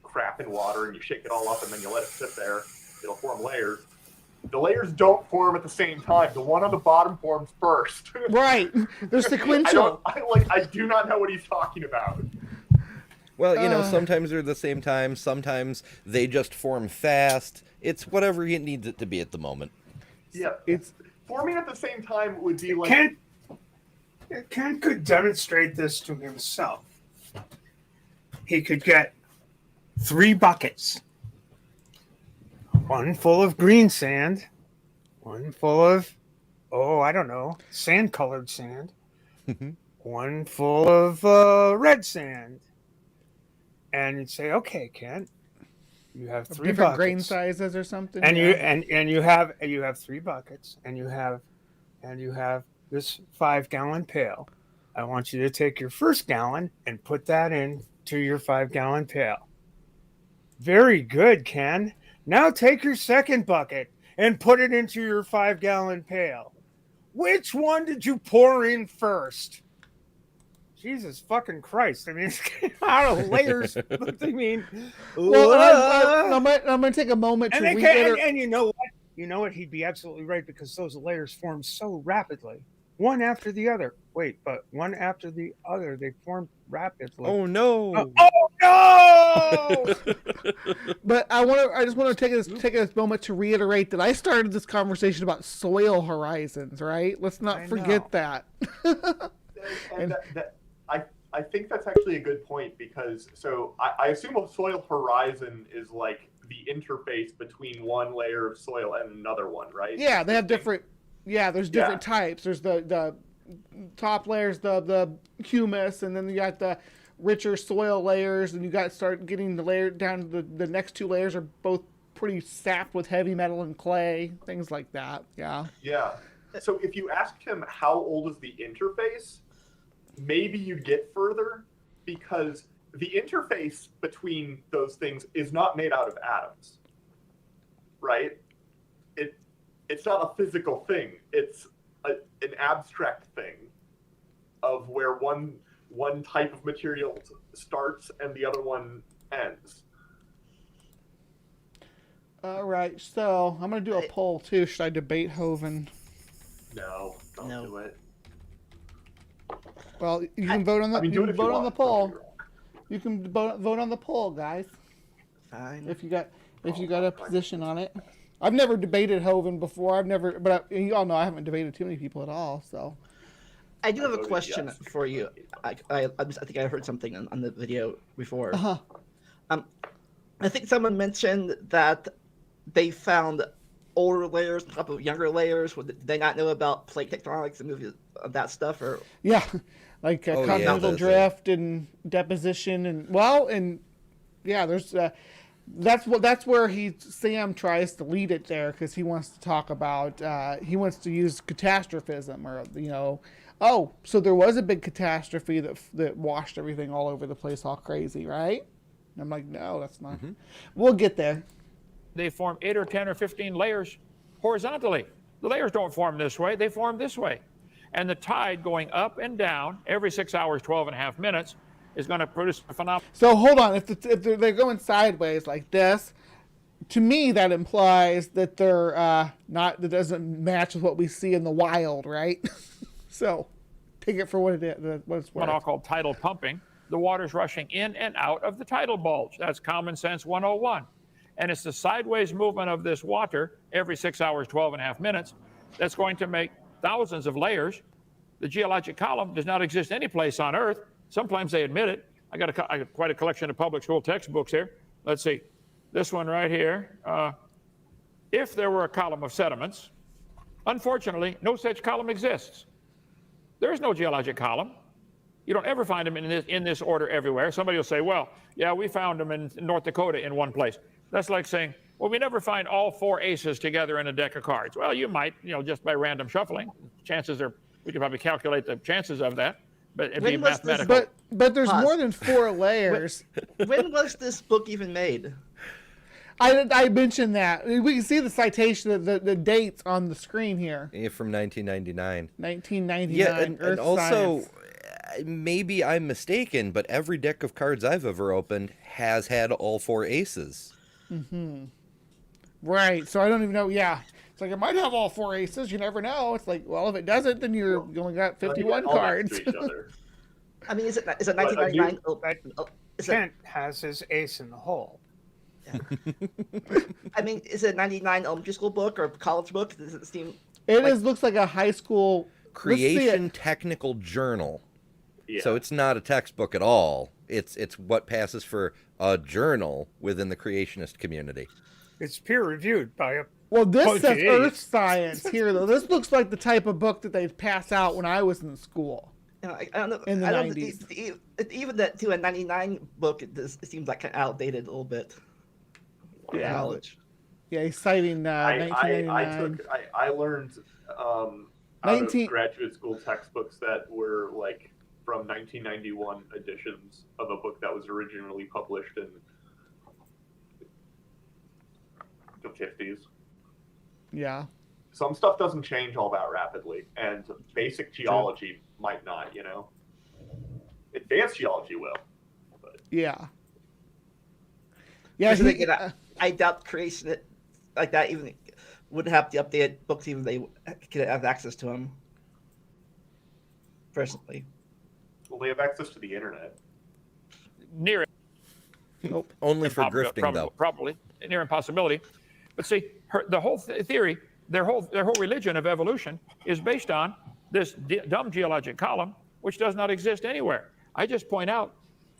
[SPEAKER 8] crap in water and you shake it all up and then you let it sit there, it'll form layers. The layers don't form at the same time. The one on the bottom forms first.
[SPEAKER 4] Right. They're sequential.
[SPEAKER 8] I do not know what he's talking about.
[SPEAKER 9] Well, sometimes they're the same time. Sometimes they just form fast. It's whatever it needs it to be at the moment.
[SPEAKER 8] Yeah, it's forming at the same time would be like...
[SPEAKER 10] Ken could demonstrate this to himself. He could get 3 buckets. One full of green sand. One full of, sand-colored sand. One full of red sand. And you'd say, okay, Ken, you have 3
[SPEAKER 4] different
[SPEAKER 10] buckets.
[SPEAKER 4] grain sizes or something.
[SPEAKER 10] And you have 3 buckets, and you have this 5-gallon pail. I want you to take your first gallon and put that into your 5-gallon pail. Very good, Ken. Now take your second bucket and put it into your 5-gallon pail. Which one did you pour in first? Jesus fucking Christ. I mean, it's out of layers. I mean,
[SPEAKER 4] well, I'm going to take a moment to reiterate.
[SPEAKER 10] And you know what? You know what? He'd be absolutely right because those layers form so rapidly. One after the other. Wait, but one after the other, they form rapidly.
[SPEAKER 9] Oh, no.
[SPEAKER 10] Oh no!
[SPEAKER 4] But I just want to take this moment to reiterate that I started this conversation about soil horizons, right? Let's not forget that.
[SPEAKER 8] And I think that's actually a good point because I assume a soil horizon is like the interface between one layer of soil and another one, right?
[SPEAKER 4] Yeah, they have different. Yeah, there's different types. There's the top layers, the humus, and then you got the richer soil layers, and you got to start getting the layer down to the next 2 layers are both pretty sapped with heavy metal and clay, things like that. Yeah.
[SPEAKER 8] Yeah. So if you asked him how old is the interface, maybe you'd get further because the interface between those things is not made out of atoms, right? It's not a physical thing. It's an abstract thing of where one type of material starts and the other one ends.
[SPEAKER 4] All right, so I'm going to do a poll too. Should I debate Hovind?
[SPEAKER 8] No, don't do it.
[SPEAKER 4] Well, you can vote on the vote on the poll. You can vote on the poll, guys.
[SPEAKER 11] Fine.
[SPEAKER 4] If you got a position on it. I've never debated Hovind before. You all know I haven't debated too many people at all. So,
[SPEAKER 11] I do have a question for you. I think I heard something on the video before.
[SPEAKER 4] Uh-huh.
[SPEAKER 11] I think someone mentioned that they found older layers on top of younger layers. Did they not know about plate tectonics and movies of that stuff? Or
[SPEAKER 4] yeah, like continental drift and deposition and yeah, there's that's where Sam tries to lead it there because he wants to talk about he wants to use catastrophism or oh, so there was a big catastrophe that washed everything all over the place all crazy, right? And I'm like, no, that's not. Mm-hmm. We'll get there.
[SPEAKER 5] They form 8 or 10 or 15 layers horizontally. The layers don't form this way, they form this way. And the tide going up and down every 6 hours, 12 and a half minutes is going to produce a phenomenon.
[SPEAKER 4] So hold on, if they're going sideways like this, to me that implies that they're not, that doesn't match with what we see in the wild, right? So take it for what it is. What's
[SPEAKER 5] what I'll call tidal pumping. The water's rushing in and out of the tidal bulge. That's common sense 101. And it's the sideways movement of this water every 6 hours, 12 and a half minutes that's going to make thousands of layers. The geologic column does not exist any place on Earth. Sometimes they admit it. I got quite a collection of public school textbooks here. Let's see. This one right here. If there were a column of sediments, unfortunately, no such column exists. There is no geologic column. You don't ever find them in this order everywhere. Somebody will say, well, yeah, we found them in North Dakota in one place. That's like saying, well, we never find all 4 aces together in a deck of cards. Well, you might, just by random shuffling. Chances are, we could probably calculate the chances of that, but it'd be mathematical.
[SPEAKER 4] But there's more than 4 layers.
[SPEAKER 11] When was this book even made?
[SPEAKER 4] I mentioned that. We can see the citation, the dates on the screen here.
[SPEAKER 9] Yeah, from 1999.
[SPEAKER 4] 1999.
[SPEAKER 9] Yeah, and also,
[SPEAKER 4] Science.
[SPEAKER 9] Maybe I'm mistaken, but every deck of cards I've ever opened has had all 4 aces.
[SPEAKER 4] Mm-hmm. Right. So I don't even know. Yeah. It's like it might have all 4 aces. You never know. It's like, well, if it doesn't, then you only got 51 cards.
[SPEAKER 11] I mean, is it 1999?
[SPEAKER 10] Kent has his ace in the hole.
[SPEAKER 11] Yeah. I mean, is it a 99 elementary school book or college book? Does it seem?
[SPEAKER 4] Looks like a high school
[SPEAKER 9] Creation Technical Journal. Yeah. So it's not a textbook at all. It's what passes for a journal within the creationist community.
[SPEAKER 10] It's peer reviewed by a.
[SPEAKER 4] Well, this says Earth Science here, though. This looks like the type of book that they'd pass out when I was in school.
[SPEAKER 11] I don't know.
[SPEAKER 4] In the 90s.
[SPEAKER 11] Even that to a 99 book, it seems like kind of outdated a little bit.
[SPEAKER 4] Yeah.
[SPEAKER 11] Knowledge.
[SPEAKER 4] Yeah, he's citing 1999.
[SPEAKER 8] I learned out of graduate school textbooks that were like from 1991 editions of a book that was originally published in the 50s.
[SPEAKER 4] Yeah.
[SPEAKER 8] Some stuff doesn't change all that rapidly, and basic geology might not, Advanced geology will. But...
[SPEAKER 4] Yeah. Yeah,
[SPEAKER 11] I doubt creation like that even would have the updated books even they could have access to them. Personally.
[SPEAKER 8] Well, they have access to the internet.
[SPEAKER 5] Near it.
[SPEAKER 4] Nope.
[SPEAKER 9] Only for grifting, though.
[SPEAKER 5] Probably near impossibility. But see, the whole theory, their whole religion of evolution is based on this dumb geologic column, which does not exist anywhere. I just point out,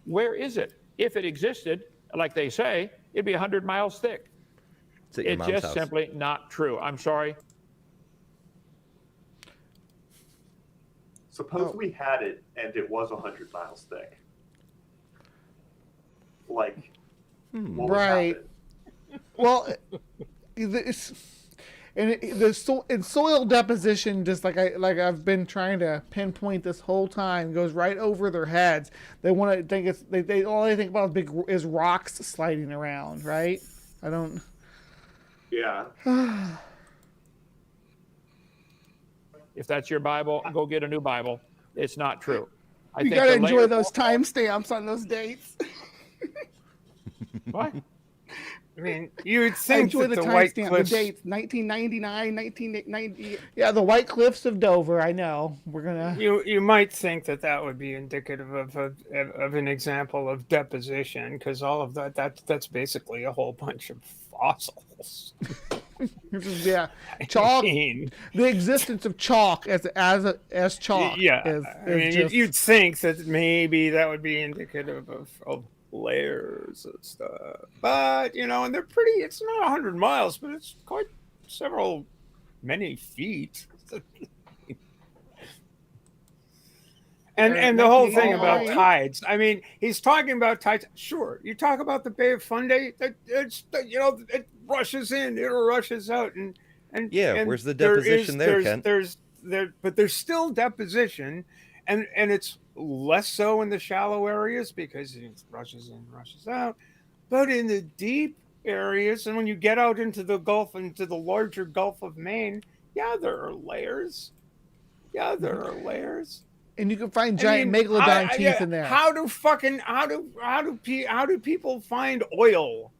[SPEAKER 5] where is it? If it existed, like they say, it'd be 100 miles thick. It's just simply not true. I'm sorry.
[SPEAKER 8] Suppose we had it and it was 100 miles thick. Like, what would happen?
[SPEAKER 4] Well, in soil deposition, just like I've been trying to pinpoint this whole time, goes right over their heads. They want to think they all they think about is rocks sliding around, right? I don't.
[SPEAKER 8] Yeah.
[SPEAKER 5] If that's your Bible, go get a new Bible. It's not true.
[SPEAKER 4] You gotta enjoy those timestamps on those dates.
[SPEAKER 5] What?
[SPEAKER 10] I mean, you would think that the White Cliffs...
[SPEAKER 4] the dates, 1999, 1990. Yeah, the White Cliffs of Dover. I know. We're gonna.
[SPEAKER 10] You might think that would be indicative of an example of deposition, because all of that's basically a whole bunch of fossils.
[SPEAKER 4] Yeah, chalk. The existence of chalk as chalk.
[SPEAKER 10] Yeah, you'd think that maybe that would be indicative of layers of stuff. But, and they're pretty, it's not 100 miles, but it's quite many feet. And the whole thing about tides. I mean, he's talking about tides. Sure, you talk about the Bay of Fundy. It rushes in, it rushes out, and
[SPEAKER 9] where's the deposition Kent?
[SPEAKER 10] But there's still deposition, and it's less so in the shallow areas because it rushes in, rushes out. But in the deep areas, and when you get out into the Gulf, into the larger Gulf of Maine, there are layers. Yeah, there are layers.
[SPEAKER 4] And you can find giant megalodon teeth in there.
[SPEAKER 10] How do people find oil?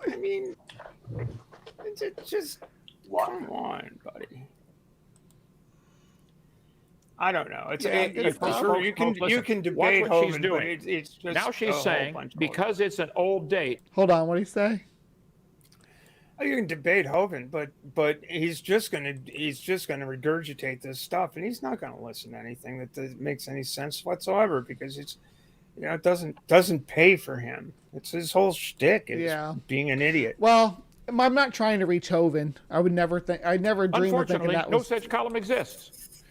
[SPEAKER 10] I mean, it's just come on, buddy. I don't know. You can debate
[SPEAKER 5] what she's
[SPEAKER 10] Hovind,
[SPEAKER 5] doing.
[SPEAKER 10] It's just
[SPEAKER 5] now she's saying because it's an old date.
[SPEAKER 4] Hold on, what do you say?
[SPEAKER 10] You can debate Hovind, but he's just gonna regurgitate this stuff, and he's not gonna listen to anything that makes any sense whatsoever because it's it doesn't pay for him. It's his whole shtick is being an idiot.
[SPEAKER 4] Well, I'm not trying to reach Hovind. I'd never dream of thinking that
[SPEAKER 5] no such column exists.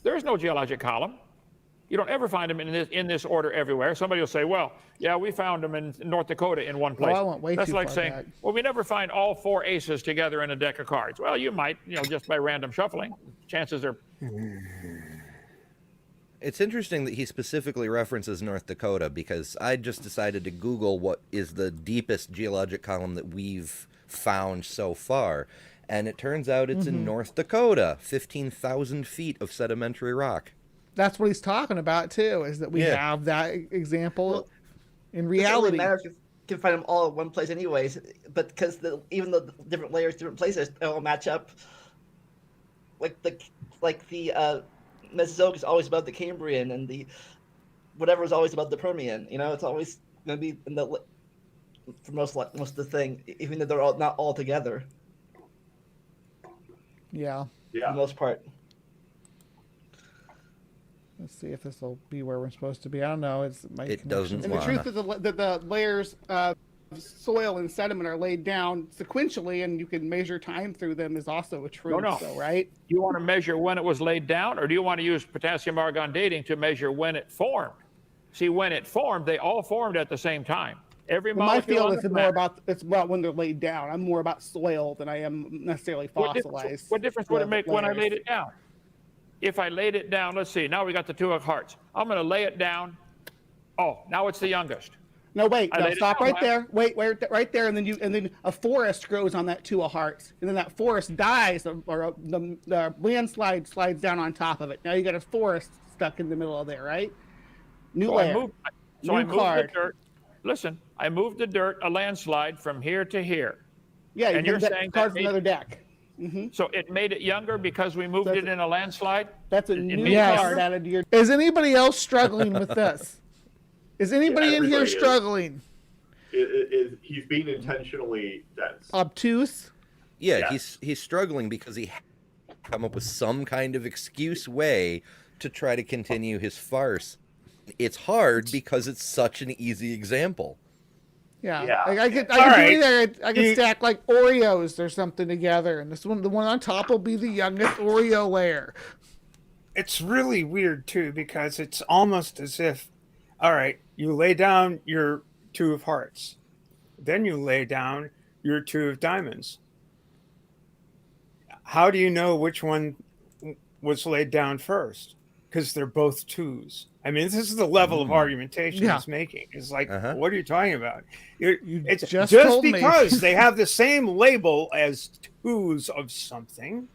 [SPEAKER 5] There is no geologic column. You don't ever find them in this order everywhere. Somebody will say, well, yeah, we found them in North Dakota in one place.
[SPEAKER 4] I went way
[SPEAKER 5] That's
[SPEAKER 4] too
[SPEAKER 5] like
[SPEAKER 4] far
[SPEAKER 5] saying,
[SPEAKER 4] back.
[SPEAKER 5] well, we never find all 4 aces together in a deck of cards. Well, you might, just by random shuffling. Chances are.
[SPEAKER 9] It's interesting that he specifically references North Dakota because I just decided to Google what is the deepest geologic column that we've found so far. And it turns out it's in North Dakota, 15,000 feet of sedimentary rock.
[SPEAKER 4] That's what he's talking about too. Is that we have that example in reality?
[SPEAKER 11] It doesn't really matter if you can find them all in one place, anyways. But because even though the different layers, different places, they all match up. Like the Mesozoic is always above the Cambrian, and the whatever is always above the Permian. It's always going to be in the for most of the thing, even though they're not all together.
[SPEAKER 4] Yeah.
[SPEAKER 11] For the most part.
[SPEAKER 4] Let's see if this will be where we're supposed to be. I don't know.
[SPEAKER 9] It doesn't.
[SPEAKER 4] And the truth is that the layers of soil and sediment are laid down sequentially, and you can measure time through them is also a truth.
[SPEAKER 5] No.
[SPEAKER 4] So, right?
[SPEAKER 5] You want to measure when it was laid down, or do you want to use potassium argon dating to measure when it formed? See, when it formed, they all formed at the same time. Every molecule.
[SPEAKER 4] My field is more about when they're laid down. I'm more about soil than I am necessarily fossilized.
[SPEAKER 5] What difference would it make when I laid it down? If I laid it down, let's see, now we got the 2 of hearts. I'm going to lay it down. Oh, now it's the youngest.
[SPEAKER 4] No, wait, stop right there. Wait, right there, and then a forest grows on that 2 of hearts, and then that forest dies, or the landslide slides down on top of it. Now you got a forest stuck in the middle of there, right? New layer.
[SPEAKER 5] I moved the dirt. Listen, I moved the dirt, a landslide from here to here.
[SPEAKER 4] Yeah,
[SPEAKER 5] and you're saying
[SPEAKER 4] cards another deck.
[SPEAKER 5] So it made it younger because we moved it in a landslide?
[SPEAKER 4] That's a new card added to your... Is anybody else struggling with this? Is anybody in here struggling?
[SPEAKER 8] He's being intentionally dense.
[SPEAKER 4] Obtuse?
[SPEAKER 9] Yeah, he's struggling because he come up with some kind of excuse way to try to continue his farce. It's hard because it's such an easy example.
[SPEAKER 4] Yeah. I can stack like Oreos or something together, and the one on top will be the youngest Oreo layer.
[SPEAKER 10] It's really weird too because it's almost as if, all right, you lay down your 2 of hearts, then you lay down your 2 of diamonds. How do you know which one was laid down first? Because they're both 2s. I mean, this is the level of argumentation he's making. It's like, what are you talking about? It's just because they have the same label as 2s of something.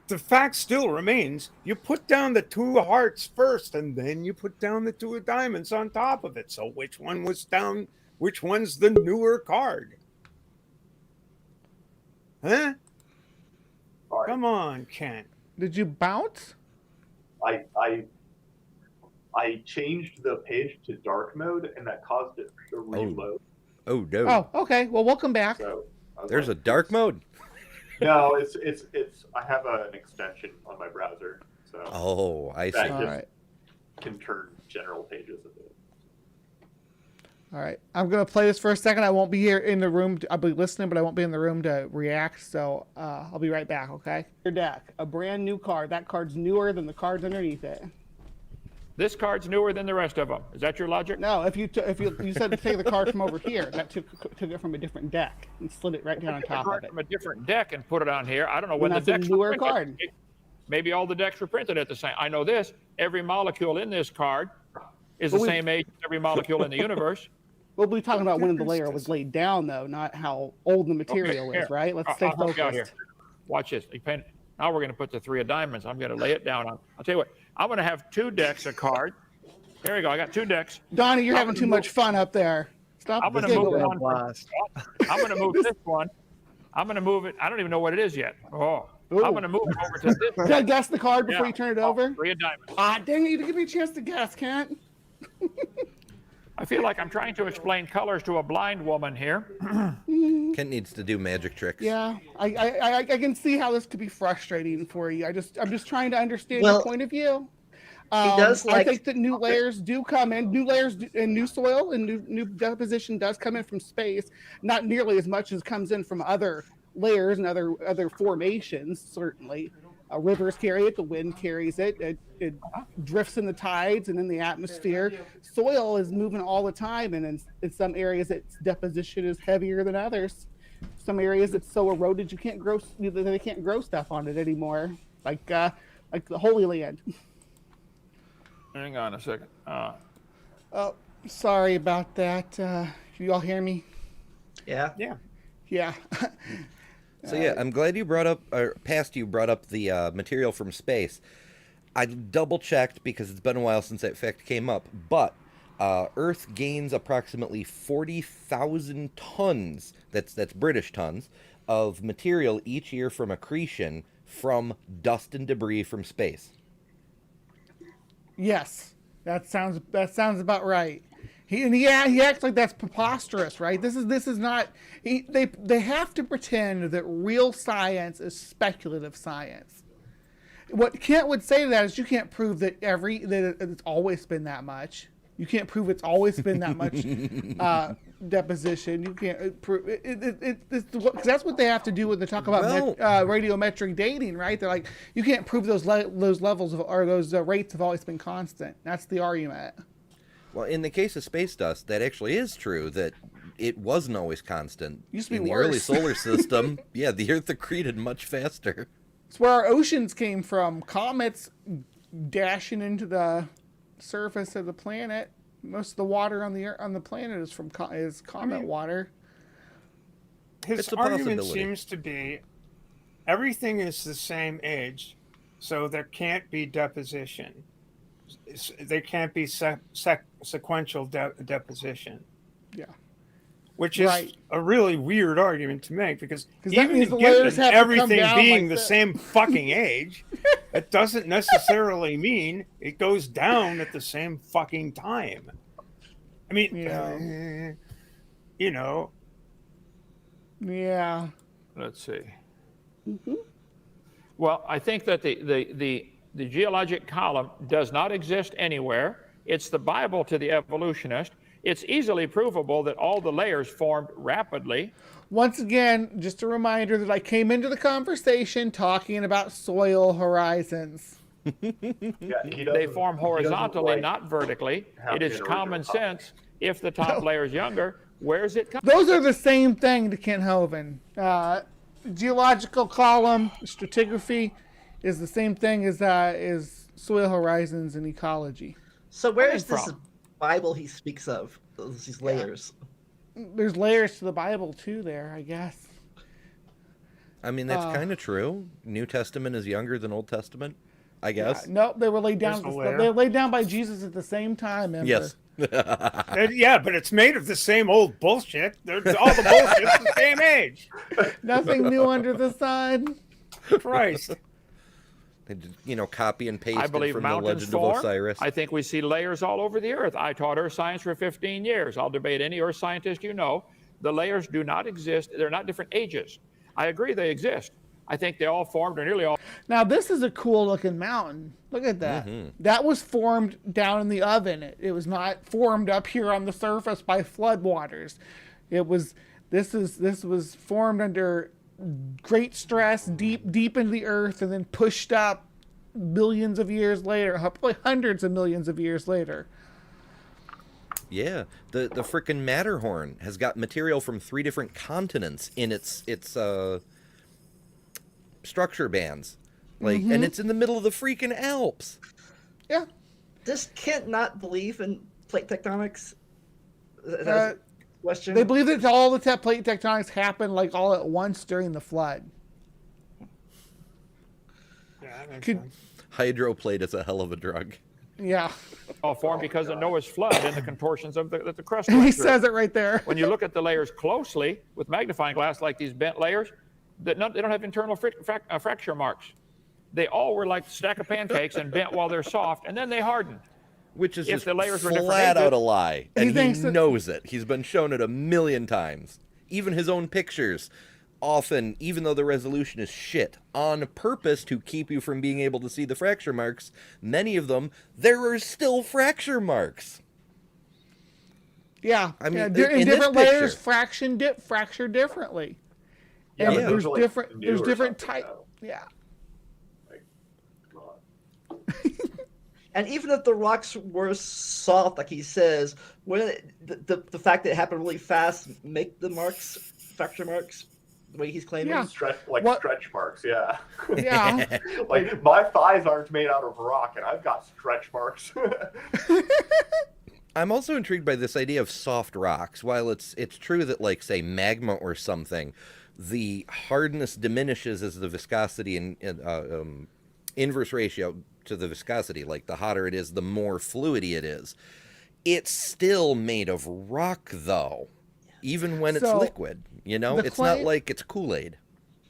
[SPEAKER 10] The fact still remains, you put down the 2 of hearts first, and then you put down the 2 of diamonds on top of it. So which one was down? Which one's the newer card? Huh? Right. Come on, Kent.
[SPEAKER 4] Did you bounce?
[SPEAKER 8] I changed the page to dark mode, and that caused it to reload.
[SPEAKER 9] Oh no!
[SPEAKER 4] Oh, okay. Well, welcome back.
[SPEAKER 8] So
[SPEAKER 9] there's a dark mode.
[SPEAKER 8] No, it's. I have an extension on my browser, so.
[SPEAKER 9] Oh, I see.
[SPEAKER 8] That just can turn general pages a bit.
[SPEAKER 4] All right, I'm gonna play this for a second. I won't be here in the room. I'll be listening, but I won't be in the room to react. So I'll be right back. Okay. Your deck, a brand new card. That card's newer than the cards underneath it.
[SPEAKER 5] This card's newer than the rest of them. Is that your logic?
[SPEAKER 4] No, if you said to take the card from over here, that took it from a different deck and slid it right down on top of it.
[SPEAKER 5] From a different deck and put it on here. I don't know when the
[SPEAKER 4] That's a
[SPEAKER 5] decks were
[SPEAKER 4] newer
[SPEAKER 5] printed.
[SPEAKER 4] card.
[SPEAKER 5] Maybe all the decks were printed at the same. I know this. Every molecule in this card is the same age as every molecule in the universe.
[SPEAKER 4] We'll be talking about when the layer was laid down, though, not how old the material is, right? Let's stay
[SPEAKER 5] I'll help you out
[SPEAKER 4] focused.
[SPEAKER 5] here. Watch this. Now we're going to put the 3 of diamonds. I'm going to lay it down on. I'll tell you what. I'm going to have 2 decks of cards. Here we go. I got 2 decks.
[SPEAKER 4] Donnie, you're having too much fun up there. Stop.
[SPEAKER 5] I'm going to move one. I'm going to move this one. I'm going to move it. I don't even know what it is yet. Oh.
[SPEAKER 4] Ooh.
[SPEAKER 5] I'm going to move it over to this.
[SPEAKER 4] Can I guess the card before you turn it over?
[SPEAKER 5] 3 of diamonds.
[SPEAKER 4] Dang it, you didn't give me a chance to guess, Kent.
[SPEAKER 5] I feel like I'm trying to explain colors to a blind woman here.
[SPEAKER 9] Kent needs to do magic tricks.
[SPEAKER 4] Yeah, I can see how this could be frustrating for you. I'm just trying to understand your point of view. I think that new layers do come in. New layers and new soil and new deposition does come in from space. Not nearly as much as comes in from other layers and other formations. Certainly, rivers carry it. The wind carries it. It drifts in the tides and in the atmosphere. Soil is moving all the time, and in some areas, its deposition is heavier than others. Some areas it's so eroded they can't grow stuff on it anymore, like the Holy Land.
[SPEAKER 5] Hang on a second.
[SPEAKER 4] Oh, sorry about that. Can you all hear me?
[SPEAKER 11] Yeah.
[SPEAKER 4] Yeah.
[SPEAKER 9] So yeah, I'm glad you brought up the material from space. I double checked because it's been a while since that fact came up, but Earth gains approximately 40,000 tons, that's British tons, of material each year from accretion from dust and debris from space.
[SPEAKER 4] Yes, that sounds about right. He acts like that's preposterous, right? This is not. They have to pretend that real science is speculative science. What Kent would say to that is you can't prove that it's always been that much. You can't prove it's always been that much deposition. You can't prove it. Because that's what they have to do when they talk about radiometric dating, right? They're like, you can't prove those levels or those rates have always been constant. That's the argument.
[SPEAKER 9] Well, in the case of space dust, that actually is true, that it wasn't always constant.
[SPEAKER 4] Used to be
[SPEAKER 9] in the
[SPEAKER 4] worse.
[SPEAKER 9] early solar system, yeah, the Earth accreted much faster.
[SPEAKER 4] It's where our oceans came from. Comets dashing into the surface of the planet. Most of the water on the planet is from comet water.
[SPEAKER 10] His argument seems to be everything is the same age, so there can't be deposition. There can't be sequential deposition.
[SPEAKER 4] Yeah.
[SPEAKER 10] Which is a really weird argument to make because
[SPEAKER 4] even
[SPEAKER 10] given everything being the same fucking age, it doesn't necessarily mean it goes down at the same fucking time. I mean, you know.
[SPEAKER 4] Yeah.
[SPEAKER 5] Let's see. Mm-hmm. Well, I think that the geologic column does not exist anywhere. It's the Bible to the evolutionist. It's easily provable that all the layers formed rapidly.
[SPEAKER 4] Once again, just a reminder that I came into the conversation talking about soil horizons.
[SPEAKER 5] They form horizontally, not vertically. It is common sense. If the top layer is younger, where's it coming?
[SPEAKER 4] Those are the same thing to Kent Hovind. Geological column, stratigraphy is the same thing as soil horizons and ecology.
[SPEAKER 11] So where is this Bible he speaks of? These layers.
[SPEAKER 4] There's layers to the Bible too there, I guess.
[SPEAKER 9] I mean, that's kind of true. New Testament is younger than Old Testament, I guess.
[SPEAKER 4] No, they were laid down. They were laid down by Jesus at the same time. Remember?
[SPEAKER 9] Yes.
[SPEAKER 10] Yeah, but it's made of the same old bullshit. All the bullshit's the same age.
[SPEAKER 4] Nothing new under the sun.
[SPEAKER 10] Christ.
[SPEAKER 9] They copy and paste
[SPEAKER 5] I believe
[SPEAKER 9] from the
[SPEAKER 5] mountains
[SPEAKER 9] Legend
[SPEAKER 5] form.
[SPEAKER 9] of Osiris.
[SPEAKER 5] I think we see layers all over the earth. I taught earth science for 15 years. I'll debate any earth scientist you know. The layers do not exist. They're not different ages. I agree they exist. I think they all formed, or nearly all.
[SPEAKER 4] Now this is a cool looking mountain. Look at that. That was formed down in the oven. It was not formed up here on the surface by floodwaters. This was formed under great stress, deep into the earth, and then pushed up millions of years later, probably hundreds of millions of years later.
[SPEAKER 9] Yeah, the frickin' Matterhorn has got material from 3 different continents in its structure bands, and it's in the middle of the freaking Alps.
[SPEAKER 4] Yeah.
[SPEAKER 11] Does Kent not believe in plate tectonics? Is that a question?
[SPEAKER 4] They believe that all the plate tectonics happened like all at once during the flood.
[SPEAKER 10] Yeah, that makes sense.
[SPEAKER 9] Hydroplate is a hell of a drug.
[SPEAKER 4] Yeah.
[SPEAKER 5] All formed because of Noah's flood and the contortions of the crust.
[SPEAKER 4] He says it right there.
[SPEAKER 5] When you look at the layers closely with magnifying glass, like these bent layers, they don't have internal fracture marks. They all were like a stack of pancakes and bent while they're soft, and then they hardened.
[SPEAKER 9] Which is
[SPEAKER 5] if
[SPEAKER 9] just
[SPEAKER 5] the layers were different
[SPEAKER 9] flat
[SPEAKER 5] ages,
[SPEAKER 9] out a lie, and he
[SPEAKER 4] thinks that-
[SPEAKER 9] knows it. He's been shown it a million times. Even his own pictures, often, even though the resolution is shit, on purpose to keep you from being able to see the fracture marks, many of them, there are still fracture marks.
[SPEAKER 4] Yeah,
[SPEAKER 9] I mean,
[SPEAKER 4] yeah.
[SPEAKER 9] in
[SPEAKER 4] In
[SPEAKER 9] this
[SPEAKER 4] different layers,
[SPEAKER 9] picture.
[SPEAKER 4] fracture differently.
[SPEAKER 8] Yeah,
[SPEAKER 4] And
[SPEAKER 8] but
[SPEAKER 4] there's
[SPEAKER 8] those are, like,
[SPEAKER 4] different
[SPEAKER 8] new or
[SPEAKER 4] different
[SPEAKER 8] something,
[SPEAKER 4] type.
[SPEAKER 8] though.
[SPEAKER 4] Yeah.
[SPEAKER 8] Like, come on.
[SPEAKER 11] And even if the rocks were soft, like he says, the fact that it happened really fast make the fracture marks, the way he's claiming?
[SPEAKER 4] Yeah.
[SPEAKER 8] Stretch marks, yeah.
[SPEAKER 4] Yeah.
[SPEAKER 8] Like, my thighs aren't made out of rock, and I've got stretch marks.
[SPEAKER 9] I'm also intrigued by this idea of soft rocks. While it's true that, like, say, magma or something, the hardness diminishes as the viscosity and inverse ratio to the viscosity. Like, the hotter it is, the more fluidy it is. It's still made of rock, though, even when it's
[SPEAKER 4] So,
[SPEAKER 9] liquid. You know,
[SPEAKER 4] the
[SPEAKER 9] it's not
[SPEAKER 4] claim-
[SPEAKER 9] like it's Kool-Aid.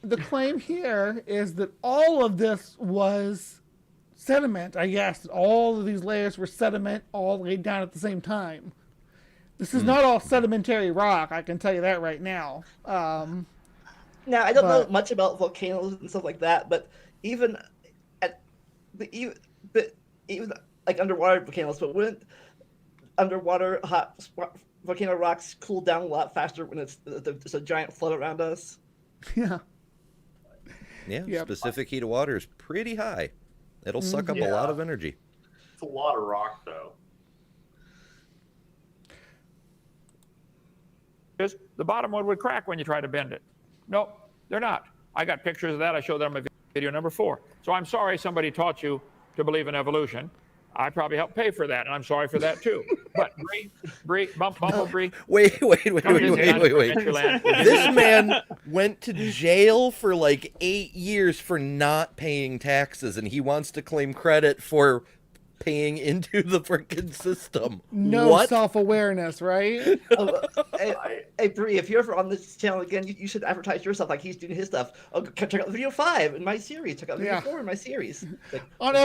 [SPEAKER 4] The claim here is that all of this was sediment, I guess. All of these layers were sediment all laid down at the same time. This is not all sedimentary rock, I can tell you that right now.
[SPEAKER 11] Now, I don't know much about volcanoes and stuff like that, but even like underwater volcanoes, but wouldn't underwater hot volcano rocks cool down a lot faster when there's a giant flood around us?
[SPEAKER 4] Yeah.
[SPEAKER 9] Yeah,
[SPEAKER 4] Yep.
[SPEAKER 9] specific heat of water is pretty high. It'll suck up a lot of energy.
[SPEAKER 8] It's a lot of rock, though.
[SPEAKER 5] The bottom one would crack when you try to bend it. No, they're not. I got pictures of that. I showed them in video number 4. So I'm sorry somebody taught you to believe in evolution. I probably helped pay for that, and I'm sorry for that too. But Bumblebee.
[SPEAKER 9] Wait. This man went to jail for like 8 years for not paying taxes, and he wants to claim credit for paying into the freaking system.
[SPEAKER 4] No self-awareness, right?
[SPEAKER 11] Hey, Bree, if you're ever on this channel again, you should advertise yourself like he's doing his stuff. Oh, check out video 5 in my series. Check out video 4 in my series. Like,
[SPEAKER 4] on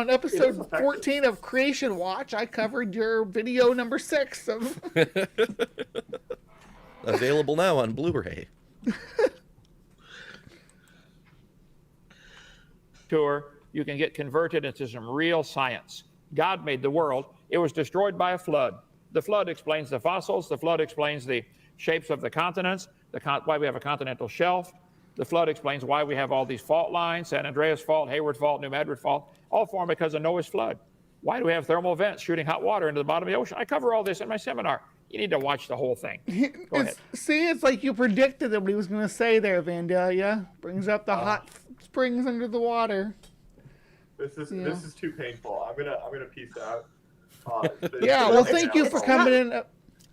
[SPEAKER 4] episode 14 of Creation Watch, I covered your video number 6 of
[SPEAKER 9] available now on Blu-ray.
[SPEAKER 5] Tour, you can get converted into some real science. God made the world. It was destroyed by a flood. The flood explains the fossils. The flood explains the shapes of the continents, why we have a continental shelf. The flood explains why we have all these fault lines, San Andreas Fault, Hayward Fault, New Madrid Fault, all formed because of Noah's flood. Why do we have thermal vents shooting hot water into the bottom of the ocean? I cover all this in my seminar. You need to watch the whole thing. Go ahead.
[SPEAKER 4] See, it's like you predicted what he was going to say there, Vandalia. Brings up the hot springs under the water.
[SPEAKER 8] This is too painful. I'm gonna peace out.
[SPEAKER 4] Well, thank you for coming in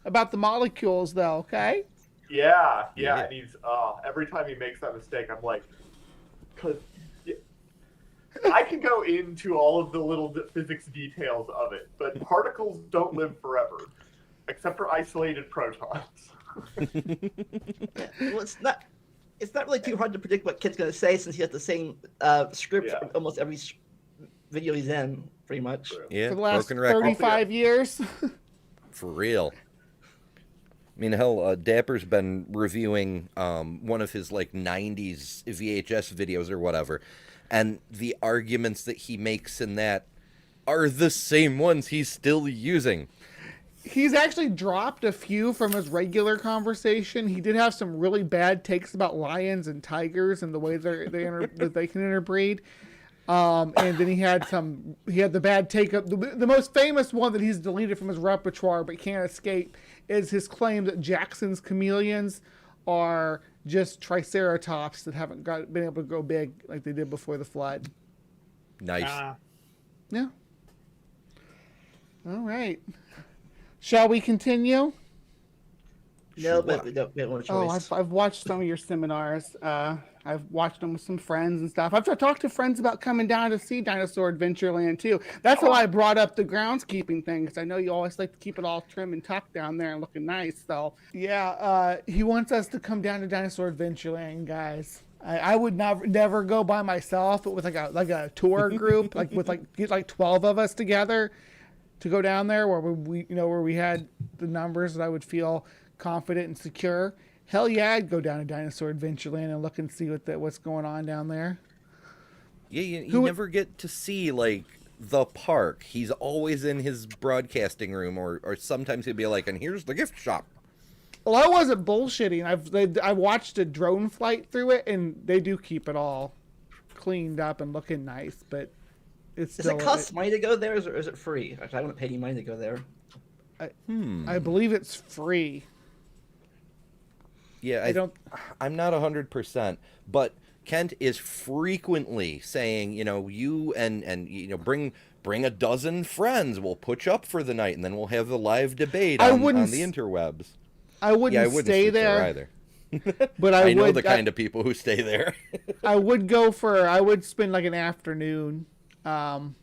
[SPEAKER 4] about the molecules, though. Okay.
[SPEAKER 8] Yeah. And he's every time he makes that mistake, I'm like, because I can go into all of the little physics details of it, but particles don't live forever, except for isolated protons.
[SPEAKER 11] Well, it's not really too hard to predict what Kid's going to say since he has the same script for almost every video he's in, pretty much.
[SPEAKER 9] Yeah,
[SPEAKER 4] for the last 35 years.
[SPEAKER 9] For real. I mean, hell, Dapper's been reviewing one of his like 90s VHS videos or whatever, and the arguments that he makes in that are the same ones he's still using.
[SPEAKER 4] He's actually dropped a few from his regular conversation. He did have some really bad takes about lions and tigers and the way that they can interbreed. And then he had the bad take of the most famous one that he's deleted from his repertoire but can't escape is his claim that Jackson's chameleons are just triceratops that haven't been able to grow big like they did before the flood.
[SPEAKER 9] Nice.
[SPEAKER 4] Yeah. All right. Shall we continue?
[SPEAKER 11] No, but we don't have a choice.
[SPEAKER 4] I've watched some of your seminars. I've watched them with some friends and stuff. I've talked to friends about coming down to see Dinosaur Adventureland too. That's how I brought up the groundskeeping thing, because I know you always like to keep it all trim and tucked down there and looking nice. So yeah, he wants us to come down to Dinosaur Adventureland, guys. I would never go by myself, but with like a tour group, get like 12 of us together to go down there where we had the numbers that I would feel confident and secure. Hell yeah, I'd go down to Dinosaur Adventureland and look and see what's going on down there.
[SPEAKER 9] Yeah, you never get to see like the park. He's always in his broadcasting room, or sometimes he'd be like, and here's the gift shop.
[SPEAKER 4] Well, I wasn't bullshitting. I watched a drone flight through it, and they do keep it all cleaned up and looking nice, but it's still...
[SPEAKER 11] Does it cost money to go there, or is it free? I wouldn't pay any money to go there.
[SPEAKER 4] I believe it's free.
[SPEAKER 9] Yeah, I'm not 100%, but Kent is frequently saying, you and bring a dozen friends. We'll put you up for the night, and then we'll have the live debate on the interwebs.
[SPEAKER 4] I wouldn't stay there
[SPEAKER 9] either.
[SPEAKER 4] But
[SPEAKER 9] I know the kind of people who stay there.
[SPEAKER 4] I would spend like an afternoon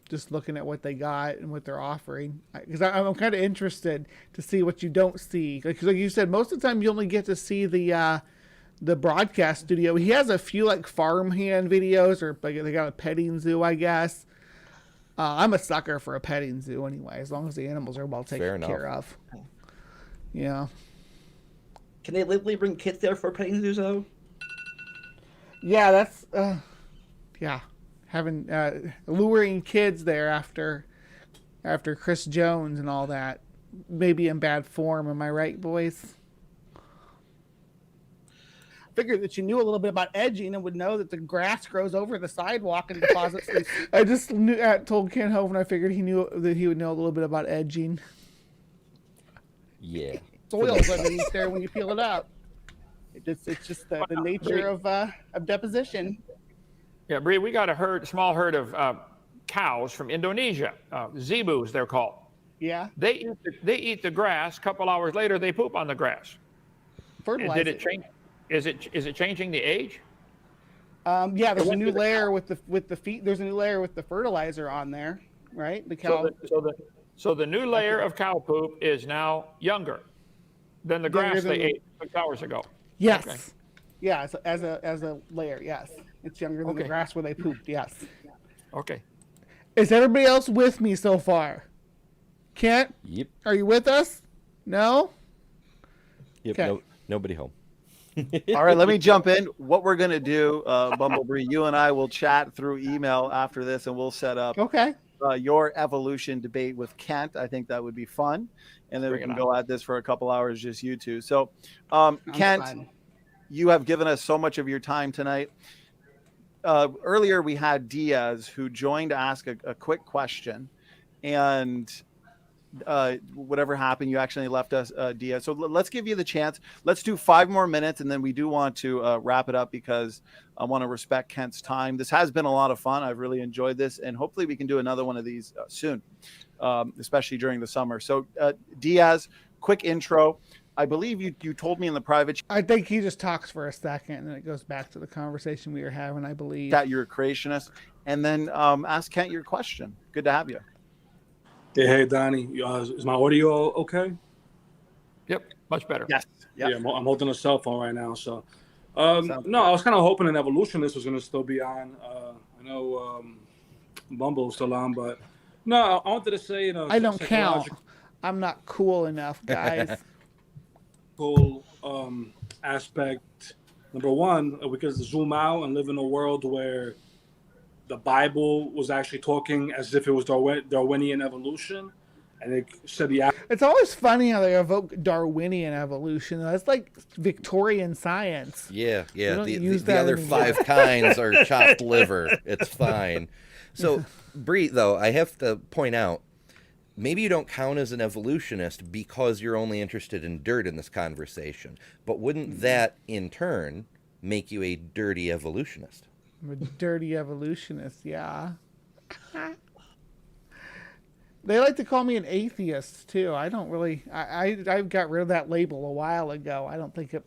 [SPEAKER 4] just looking at what they got and what they're offering, because I'm kind of interested to see what you don't see. Like you said, most of the time you only get to see the broadcast studio. He has a few like farmhand videos, or like they got a petting zoo, I guess. I'm a sucker for a petting zoo anyway, as long as the animals are well taken care of. Yeah.
[SPEAKER 11] Can they literally bring kids there for petting zoos, though?
[SPEAKER 4] Yeah, that's having luring kids there after Chris Jones and all that, maybe in bad form. Am I right, boys? Figured that you knew a little bit about edging and would know that the grass grows over the sidewalk and deposits. I just told Ken Hovind I figured he would know a little bit about edging.
[SPEAKER 9] Yeah.
[SPEAKER 4] Soil's underneath there when you peel it up. It's just the nature of deposition.
[SPEAKER 5] Yeah, Bree, we got a small herd of cows from Indonesia, zebus they're called.
[SPEAKER 4] Yeah.
[SPEAKER 5] They eat the grass. A couple hours later, they poop on the grass.
[SPEAKER 4] Fertilize.
[SPEAKER 5] Did it change? Is it changing the age?
[SPEAKER 4] Yeah, there's a new layer with the feet. There's a new layer with the fertilizer on there, right? The cow.
[SPEAKER 5] So the new layer of cow poop is now younger than the grass they ate 6 hours ago.
[SPEAKER 4] Yes.
[SPEAKER 5] Okay.
[SPEAKER 4] Yeah, as a layer. Yes, it's younger than the grass where they pooped. Yes.
[SPEAKER 5] Okay.
[SPEAKER 4] Is everybody else with me so far? Kent?
[SPEAKER 9] Yep.
[SPEAKER 4] Are you with us? No?
[SPEAKER 9] Yep.
[SPEAKER 4] Okay.
[SPEAKER 9] Nobody home.
[SPEAKER 1] All right, let me jump in. What we're going to do, Bumblebee, you and I will chat through email after this, and we'll set up your evolution debate with Kent. I think that would be fun. And then we can go at this for a couple hours, just you two. So, Kent, you have given us so much of your time tonight. Earlier, we had Diaz, who joined to ask a quick question. And whatever happened, you actually left us, Diaz. So let's give you the chance. Let's do 5 more minutes, and then we do want to wrap it up because I want to respect Kent's time. This has been a lot of fun. I've really enjoyed this, and hopefully we can do another one of these soon, especially during the summer. So Diaz, quick intro. I believe you told me in the private chat.
[SPEAKER 4] I think he just talks for a second, and then it goes back to the conversation we were having, I believe.
[SPEAKER 1] That you're a creationist. And then ask Kent your question. Good to have you.
[SPEAKER 12] Hey, Donnie. Is my audio okay?
[SPEAKER 5] Yep, much better.
[SPEAKER 1] Yes. Yep.
[SPEAKER 12] Yeah, I'm holding a cell phone right now. So, no, I was kind of hoping an evolutionist was going to still be on. I know Bumble's still on, but no, I wanted to say,
[SPEAKER 4] I don't count. I'm not cool enough, guys.
[SPEAKER 12] aspect. Number one, we could zoom out and live in a world where the Bible was actually talking as if it was Darwinian evolution, and it said
[SPEAKER 4] It's always funny how they evoke Darwinian evolution. That's like Victorian science.
[SPEAKER 9] Yeah. The other five kinds are chopped liver. It's fine. So, Bree, though, I have to point out, maybe you don't count as an evolutionist because you're only interested in dirt in this conversation. But wouldn't that, in turn, make you a dirty evolutionist?
[SPEAKER 4] I'm a dirty evolutionist, yeah. They like to call me an atheist, too. I don't really... I got rid of that label a while ago. I don't think it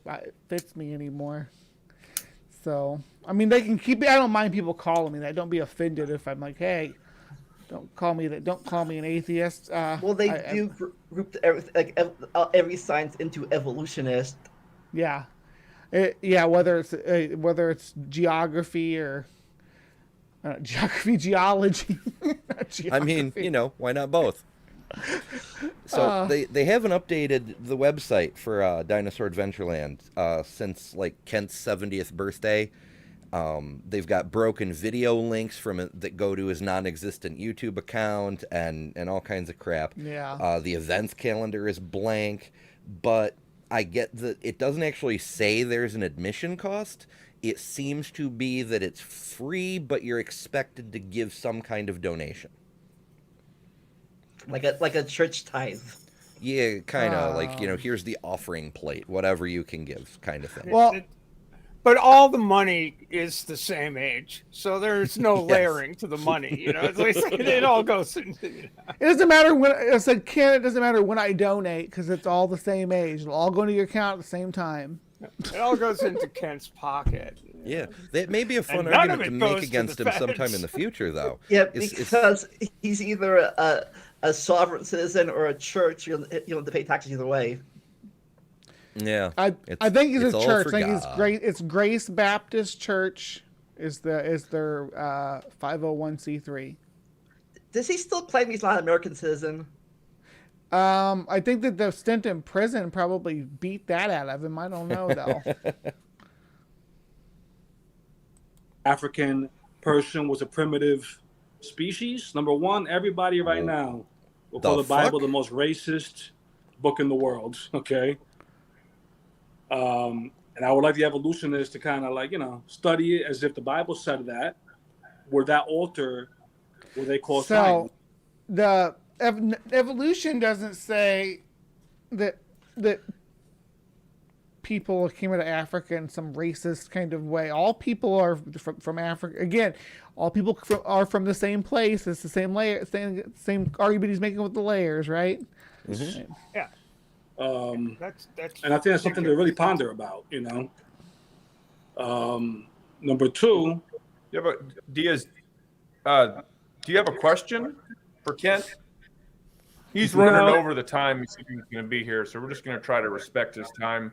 [SPEAKER 4] fits me anymore. So, I mean, they can keep it. I don't mind people calling me that. Don't be offended if I'm like, hey... Don't call me that. Don't call me an atheist.
[SPEAKER 11] Well, they do group every science into evolutionist.
[SPEAKER 4] Yeah, whether it's geography or geology. Geography.
[SPEAKER 9] I mean, why not both? So they haven't updated the website for Dinosaur Adventureland since like Kent's 70th birthday. They've got broken video links from it that go to his non-existent YouTube account and all kinds of crap.
[SPEAKER 4] Yeah.
[SPEAKER 9] The events calendar is blank, but I get that it doesn't actually say there's an admission cost. It seems to be that it's free, but you're expected to give some kind of donation.
[SPEAKER 11] Like a church tithe.
[SPEAKER 9] Yeah, kind of here's the offering plate, whatever you can give, kind of thing.
[SPEAKER 4] Well.
[SPEAKER 10] But all the money is the same age, so there's no layering to the money. It's like, it all goes into.
[SPEAKER 4] It doesn't matter when I said, Ken. It doesn't matter when I donate because it's all the same age. It'll all go into your account at the same time.
[SPEAKER 10] It all goes into Kent's pocket.
[SPEAKER 9] Yeah, that may be a fun argument to make against him sometime in the future, though.
[SPEAKER 11] Yeah, because he's either a sovereign citizen or a church. You don't have to pay taxes either way.
[SPEAKER 9] Yeah,
[SPEAKER 4] I think it's a church. I think it's Grace Baptist Church is their 501c3.
[SPEAKER 11] Does he still claim he's not an American citizen?
[SPEAKER 4] I think that the stint in prison probably beat that out of him. I don't know though.
[SPEAKER 12] African person was a primitive species. Number one, everybody right now will call the Bible the most racist book in the world. Okay. And I would like the evolutionists to kind of study it as if the Bible said that. Would that alter what they call science?
[SPEAKER 4] The evolution doesn't say that people came out of Africa in some racist kind of way. All people are from Africa. Again, all people are from the same place. It's the same layer, same argument he's making with the layers, right?
[SPEAKER 10] Mm-hmm. Yeah. That's
[SPEAKER 12] and I think that's something to really ponder about, Number two.
[SPEAKER 6] Yeah, but Diaz, do you have a question for Kent? He's running over the time he said he was going to be here, so we're just going to try to respect his time.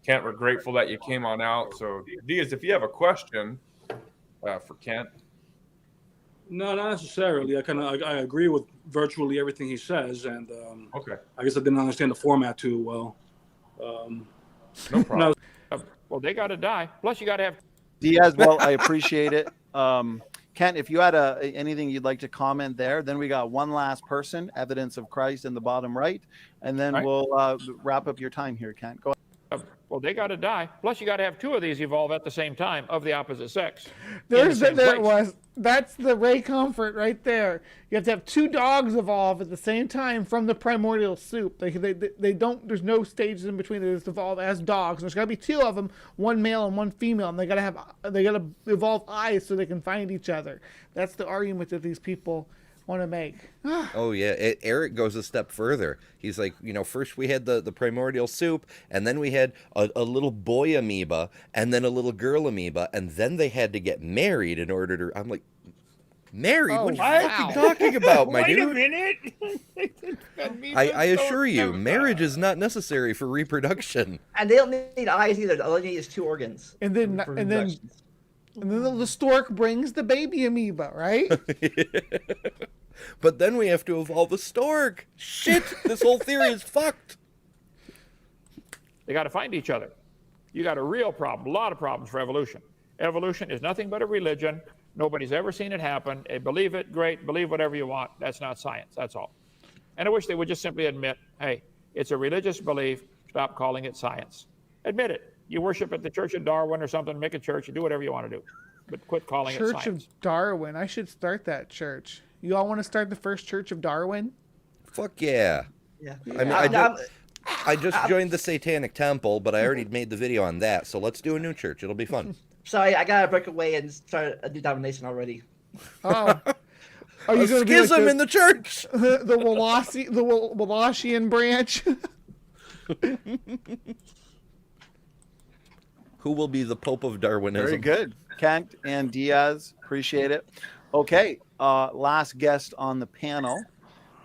[SPEAKER 6] Kent, we're grateful that you came on out. So, Diaz, if you have a question for Kent.
[SPEAKER 12] No, not necessarily. I agree with virtually everything he says, and
[SPEAKER 6] okay.
[SPEAKER 12] I guess I didn't understand the format too well.
[SPEAKER 6] No problem.
[SPEAKER 5] Well, they got to die. Plus, you got to have
[SPEAKER 1] Diaz. Well, I appreciate it. Kent, if you had anything you'd like to comment there, then we got one last person, Evidence of Christ in the bottom right, and then we'll wrap up your time here, Kent. Go ahead.
[SPEAKER 5] Well, they got to die. Plus, you got to have two of these evolve at the same time of the opposite sex.
[SPEAKER 4] That's the Ray Comfort right there. You have to have two dogs evolve at the same time from the primordial soup. They don't. There's no stages in between. They just evolve as dogs. There's got to be two of them, one male and one female, and they got to evolve eyes so they can find each other. That's the argument that these people want to make.
[SPEAKER 9] Oh yeah, Eric goes a step further. He's like, first we had the primordial soup, and then we had a little boy amoeba, and then a little girl amoeba, and then they had to get married in order to. I'm like, married? What are you talking about, my dude?
[SPEAKER 10] Wait a minute.
[SPEAKER 9] I assure you, marriage is not necessary for reproduction.
[SPEAKER 11] And they don't need eyes either. All they need is two organs.
[SPEAKER 4] And then the stork brings the baby amoeba, right?
[SPEAKER 9] But then we have to evolve a stork. Shit, this whole theory is fucked.
[SPEAKER 5] They got to find each other. You got a real problem, a lot of problems for evolution. Evolution is nothing but a religion. Nobody's ever seen it happen. Believe it, great. Believe whatever you want. That's not science. That's all. And I wish they would just simply admit, hey, it's a religious belief. Stop calling it science. Admit it. You worship at the Church of Darwin or something, make a church, you do whatever you want to do. But quit calling it science.
[SPEAKER 4] Church of Darwin. I should start that church. You all want to start the first Church of Darwin?
[SPEAKER 9] Fuck yeah.
[SPEAKER 11] Yeah.
[SPEAKER 9] I mean, I just joined the Satanic Temple, but I already made the video on that, so let's do a new church. It'll be fun.
[SPEAKER 11] Sorry, I gotta break away and start a new domination already.
[SPEAKER 4] Oh. Are you
[SPEAKER 9] a
[SPEAKER 4] going to
[SPEAKER 9] schism
[SPEAKER 4] be like
[SPEAKER 9] in the church?
[SPEAKER 4] The Wallachian branch?
[SPEAKER 9] Who will be the Pope of Darwinism?
[SPEAKER 1] Very good. Kent and Diaz, appreciate it. Okay, last guest on the panel,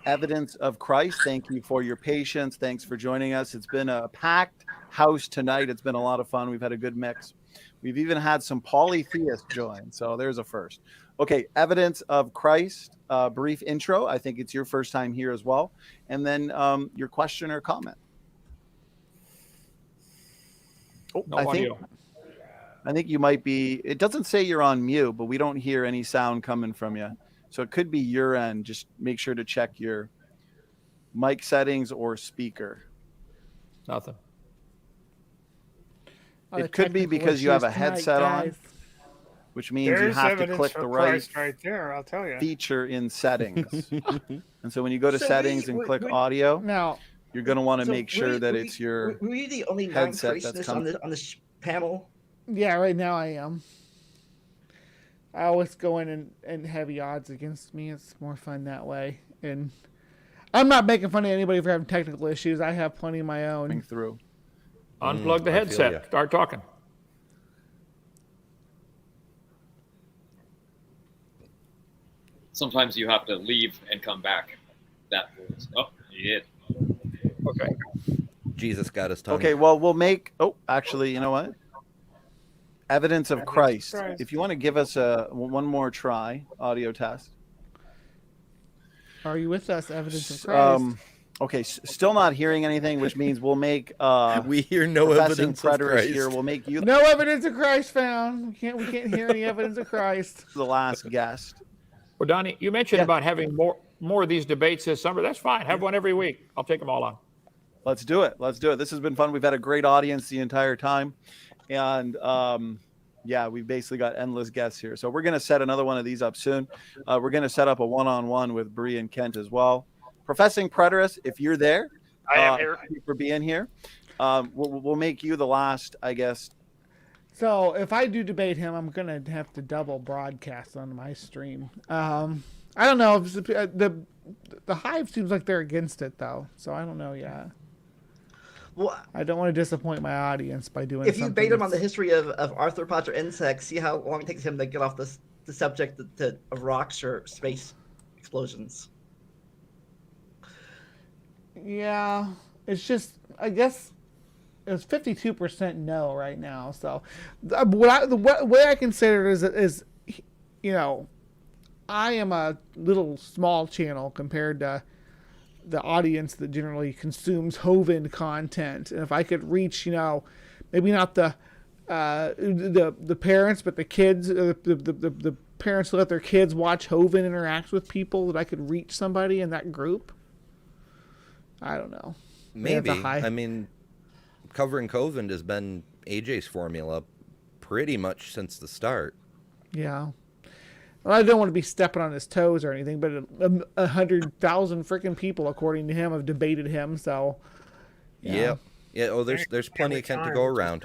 [SPEAKER 1] Evidence of Christ. Thank you for your patience. Thanks for joining us. It's been a packed house tonight. It's been a lot of fun. We've had a good mix. We've even had some polytheists join, so there's a first. Okay, Evidence of Christ, brief intro. I think it's your first time here as well. And then your question or comment. Oh,
[SPEAKER 5] No
[SPEAKER 1] I think you might be, it doesn't say you're on mute, but we don't hear any sound coming from you. So it could be your end. Just make sure to check your mic settings or speaker.
[SPEAKER 5] Nothing.
[SPEAKER 1] It could be because you have a headset on, which means you have to click the right
[SPEAKER 10] there, I'll tell you.
[SPEAKER 1] feature in settings. And so when you go to settings and click audio,
[SPEAKER 4] Now,
[SPEAKER 1] you're going to want to make sure that it's your
[SPEAKER 11] Were you the only
[SPEAKER 1] headset that's
[SPEAKER 11] non-creationist on this panel?
[SPEAKER 4] yeah, right now I am. I always go in and heavy odds against me. It's more fun that way. And I'm not making fun of anybody for having technical issues. I have plenty of my own.
[SPEAKER 1] through.
[SPEAKER 5] Unplug the headset. Start talking.
[SPEAKER 13] Sometimes you have to leave and come back. That was, oh, you did.
[SPEAKER 5] Okay.
[SPEAKER 9] Jesus got his tongue.
[SPEAKER 1] Okay, well, we'll make, actually, you know what? Evidence of Christ. If you want to give us one more try, audio test.
[SPEAKER 4] Are you with us, Evidence of Christ?
[SPEAKER 1] Okay, still not hearing anything, which means we'll make
[SPEAKER 9] we hear no evidence of Christ.
[SPEAKER 1] Here. We'll make you
[SPEAKER 4] no evidence of Christ found. We can't hear any evidence of Christ.
[SPEAKER 1] the last guest.
[SPEAKER 5] Well, Donnie, you mentioned about having more of these debates this summer. That's fine. Have one every week. I'll take them all on.
[SPEAKER 1] Let's do it. This has been fun. We've had a great audience the entire time. And we've basically got endless guests here. So we're going to set another one of these up soon. We're going to set up a one-on-one with Bree and Kent as well. Professing Preterist, if you're there,
[SPEAKER 14] I am here.
[SPEAKER 1] Thank you for being here. We'll make you the last, I guess.
[SPEAKER 4] So if I do debate him, I'm going to have to double broadcast on my stream. I don't know. The Hive seems like they're against it, though. So I don't know yet.
[SPEAKER 11] Well,
[SPEAKER 4] I don't want to disappoint my audience by doing.
[SPEAKER 11] If you debate him on the history of arthropods or insects, see how long it takes him to get off the subject of rocks or space explosions.
[SPEAKER 4] Yeah, it's just, I guess it's 52% no right now. So the way I consider it is, you know, I am a little small channel compared to the audience that generally consumes Hovind content. And if I could reach, you know, maybe not the parents, but the kids, the parents who let their kids watch Hovind interact with people, that I could reach somebody in that group. I don't know.
[SPEAKER 9] Maybe. I mean, covering Hovind has been AJ's formula pretty much since the start.
[SPEAKER 4] Yeah. Well, I don't want to be stepping on his toes or anything, but 100,000 freaking people, according to him, have debated him. So,
[SPEAKER 9] yeah. Oh, there's plenty of Kent to go around.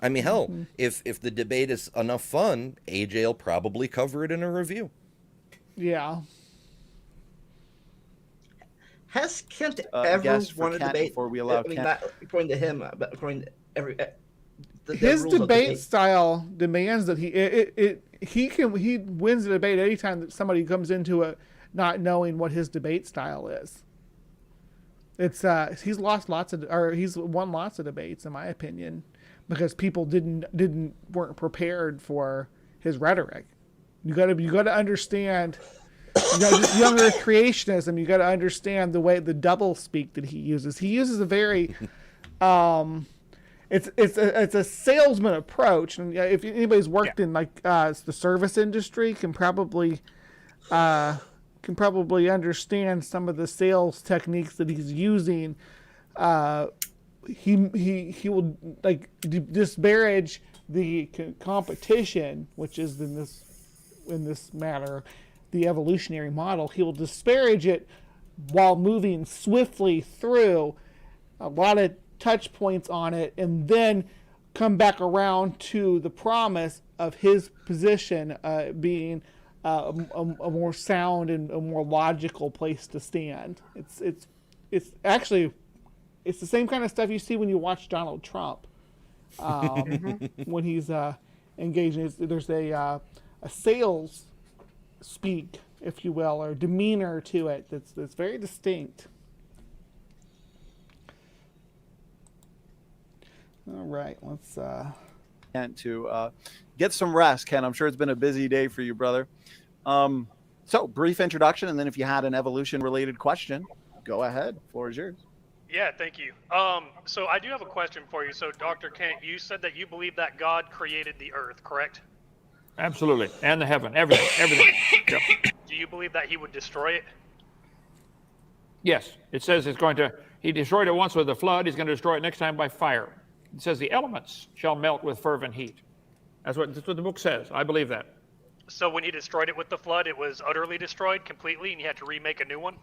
[SPEAKER 9] I mean, hell, if the debate is enough fun, AJ will probably cover it in a review.
[SPEAKER 4] Yeah.
[SPEAKER 11] Has Kent ever won a debate?
[SPEAKER 1] Before we allow
[SPEAKER 11] Kent. Not according to him, but according to every.
[SPEAKER 4] His debate style demands that he wins a debate anytime that somebody comes into it not knowing what his debate style is. It's he's won lots of debates, in my opinion, because people weren't prepared for his rhetoric. You got to understand. You know, just younger creationism, you got to understand the way the double speak that he uses. He uses a very it's a salesman approach, and if anybody's worked in like the service industry, can probably understand some of the sales techniques that he's using. He will like disparage the competition, which is in this matter the evolutionary model. He will disparage it while moving swiftly through a lot of touch points on it, and then come back around to the promise of his position being a more sound and a more logical place to stand. It's actually it's the same kind of stuff you see when you watch Donald Trump when he's engaging. There's a sales speak, if you will, or demeanor to it that's very distinct. All right, let's
[SPEAKER 1] to get some rest, Ken. I'm sure it's been a busy day for you, brother. So brief introduction, and then if you had an evolution related question, go ahead. Floor is yours.
[SPEAKER 14] Yeah, thank you. So I do have a question for you. So Dr. Kent, you said that you believe that God created the earth, correct?
[SPEAKER 5] Absolutely. And the heaven, everything. Yep.
[SPEAKER 14] Do you believe that he would destroy it?
[SPEAKER 5] Yes. It says he destroyed it once with a flood. He's going to destroy it next time by fire. It says the elements shall melt with fervent heat. That's what the book says. I believe that.
[SPEAKER 14] So when he destroyed it with the flood, it was utterly destroyed completely, and you had to remake a new one?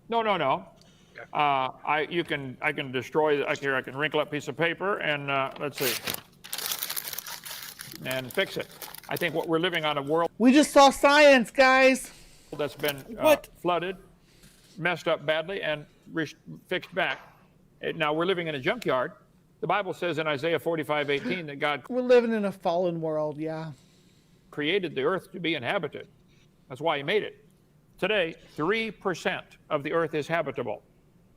[SPEAKER 5] No.
[SPEAKER 14] Okay.
[SPEAKER 5] I can destroy. I can wrinkle up a piece of paper and let's see, and fix it. I think what we're living on a world.
[SPEAKER 4] We just saw science, guys.
[SPEAKER 5] That's been flooded, messed up badly, and fixed back. Now we're living in a junkyard. The Bible says in Isaiah 45:18 that God.
[SPEAKER 4] We're living in a fallen world, yeah.
[SPEAKER 5] Created the earth to be inhabited. That's why he made it. Today, 3% of the earth is habitable.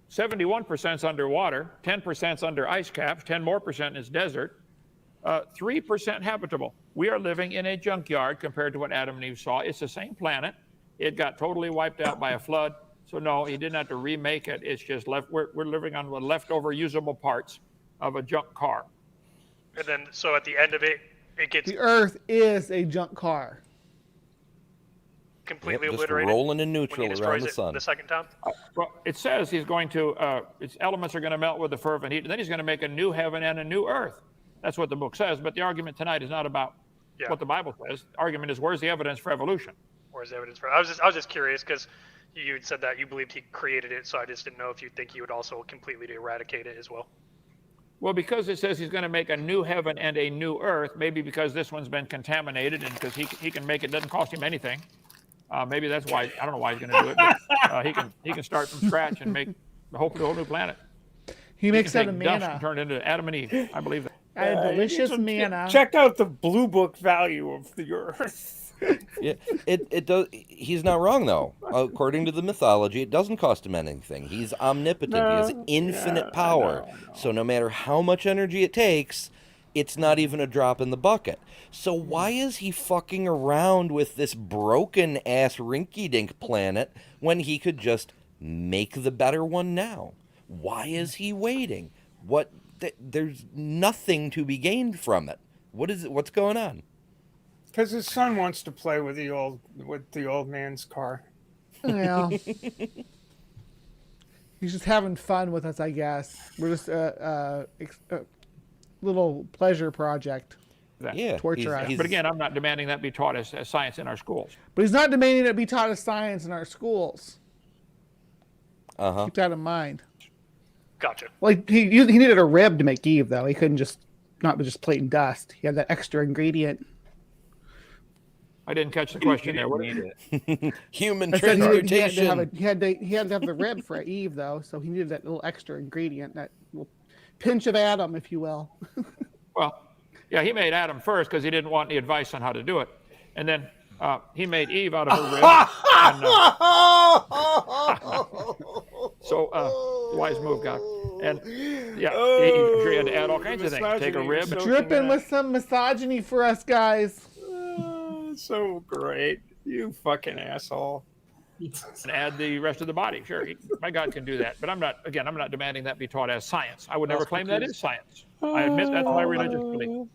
[SPEAKER 5] 71% is underwater, 10% is under ice caps, 10% more is desert, 3% habitable. We are living in a junkyard compared to what Adam and Eve saw. It's the same planet. It got totally wiped out by a flood. So no, he didn't have to remake it. It's just we're living on the leftover usable parts of a junk car.
[SPEAKER 14] And then, so at the end of it, it gets...
[SPEAKER 4] The earth is a junk car.
[SPEAKER 14] Completely
[SPEAKER 9] just
[SPEAKER 14] obliterated.
[SPEAKER 9] rolling in neutral around the sun.
[SPEAKER 14] The second time?
[SPEAKER 5] Well, it says he's going to, its elements are going to melt with the fervent heat, and then he's going to make a new heaven and a new earth. That's what the book says, but the argument tonight is not about what the Bible says. The argument is, where's the evidence for evolution?
[SPEAKER 14] Where's the evidence for it? I was just curious, because you had said that you believed he created it, so I just didn't know if you think he would also completely eradicate it as well.
[SPEAKER 5] Well, because it says he's going to make a new heaven and a new earth, maybe because this one's been contaminated, and because he can make it, doesn't cost him anything. Maybe that's why. I don't know why he's going to do it. But, he can start from scratch and make a whole new planet.
[SPEAKER 4] He makes
[SPEAKER 5] out
[SPEAKER 4] of
[SPEAKER 5] dust
[SPEAKER 4] manna.
[SPEAKER 5] And turn it into Adam and Eve. I believe that.
[SPEAKER 4] Delicious manna.
[SPEAKER 10] Check out the blue book value of the earth.
[SPEAKER 9] Yeah, it does. He's not wrong though. According to the mythology, it doesn't cost him anything. He's omnipotent. He has infinite power. I know. So no matter how much energy it takes, it's not even a drop in the bucket. So why is he fucking around with this broken ass rinky-dink planet when he could just make the better one now? Why is he waiting? There's nothing to be gained from it. What's going on?
[SPEAKER 10] Because his son wants to play with the old man's car.
[SPEAKER 4] Yeah. He's just having fun with us, I guess. We're just a little pleasure project.
[SPEAKER 5] Yeah,
[SPEAKER 4] torture us.
[SPEAKER 5] But again, I'm not demanding that be taught as science in our schools.
[SPEAKER 4] But he's not demanding it be taught as science in our schools. Keep that in mind.
[SPEAKER 14] Gotcha.
[SPEAKER 4] Well, he needed a rib to make Eve, though. He couldn't not just plain dust. He had that extra ingredient.
[SPEAKER 5] I didn't catch the question there. What
[SPEAKER 9] need it? Human
[SPEAKER 4] transmutation. He had to have the rib for Eve, though, so he needed that little extra ingredient, that little pinch of Adam, if you will.
[SPEAKER 5] Well, yeah, he made Adam first because he didn't want any advice on how to do it, and then he made Eve out of her rib. So wise move, God. And yeah, I'm sure he had to add all kinds of things. Take a rib,
[SPEAKER 4] dripping with some misogyny for us guys.
[SPEAKER 10] So great, you fucking asshole.
[SPEAKER 5] and add the rest of the body. Sure, my God can do that. But I'm not demanding that be taught as science. I would never claim that is science. I admit that's my religious belief.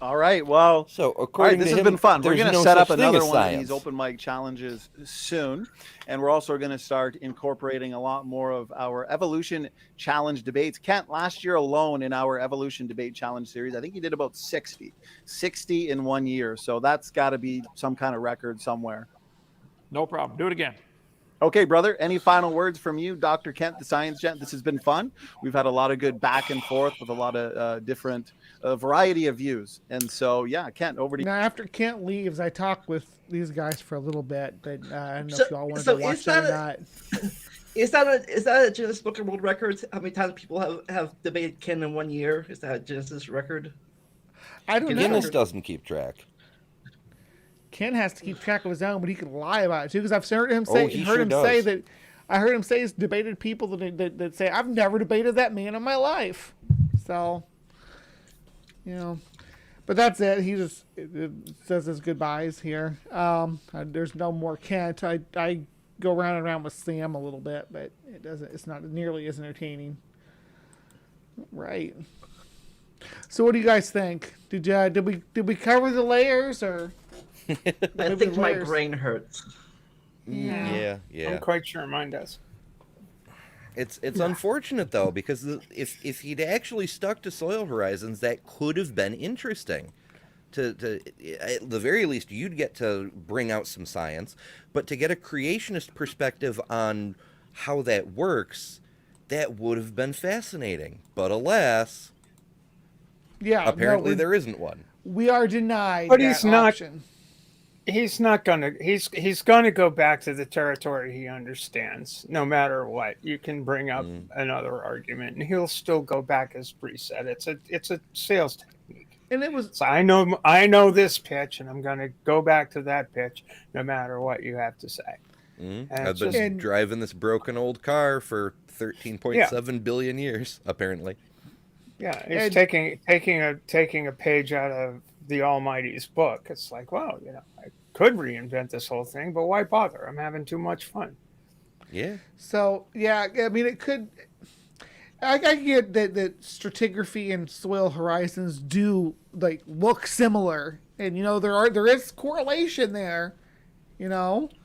[SPEAKER 1] All right. Well,
[SPEAKER 9] so
[SPEAKER 1] according this has been fun. We're going to set up another one
[SPEAKER 9] science.
[SPEAKER 1] of these open mic challenges soon, and we're also going to start incorporating a lot more of our evolution challenge debates. Kent, last year alone in our evolution debate challenge series, I think he did about 60 in 1 year. So that's got to be some kind of record somewhere.
[SPEAKER 5] No problem. Do it again.
[SPEAKER 1] Okay, brother. Any final words from you, Dr. Kent, the science gent? This has been fun. We've had a lot of good back and forth with a lot of different variety of views. And so, yeah, Kent, over to you.
[SPEAKER 4] Now, after Kent leaves, I talk with these guys for a little bit, but I don't know if y'all wanted to watch that or not.
[SPEAKER 11] Is that a Guinness Book of World Records? How many times people have debated Ken in 1 year? Is that a Genesis record?
[SPEAKER 4] I don't know.
[SPEAKER 9] Guinness doesn't keep track.
[SPEAKER 4] Ken has to keep track of his own, but he can lie about it too. Because I've heard him say, I heard him say he's debated people that say, "I've never debated that man in my life." So, but that's it. He just says his goodbyes here. There's no more Kent. I go round and round with Sam a little bit, but it's not nearly as entertaining. Right. So, what do you guys think? Did we cover the layers or?
[SPEAKER 11] I think my brain hurts.
[SPEAKER 9] Yeah.
[SPEAKER 10] I'm quite sure mine does.
[SPEAKER 9] It's unfortunate though, because if he'd actually stuck to soil horizons, that could have been interesting. To at the very least, you'd get to bring out some science, but to get a creationist perspective on how that works, that would have been fascinating. But alas, apparently there isn't one.
[SPEAKER 4] We are denied.
[SPEAKER 10] But he's not.
[SPEAKER 4] Option.
[SPEAKER 10] He's not gonna. He's gonna go back to the territory he understands, no matter what. You can bring up another argument, and he'll still go back as preset. It's a sales technique.
[SPEAKER 4] And it was.
[SPEAKER 10] So I know this pitch, and I'm gonna go back to that pitch, no matter what you have to say.
[SPEAKER 9] I've been driving this broken old car for 13.7 billion years, apparently.
[SPEAKER 10] Yeah, it's taking a page out of the Almighty's book. It's like, wow, I could reinvent this whole thing, but why bother? I'm having too much fun.
[SPEAKER 9] Yeah.
[SPEAKER 4] So yeah, I mean, it could. I get that stratigraphy and soil horizons do look similar, and there is correlation there.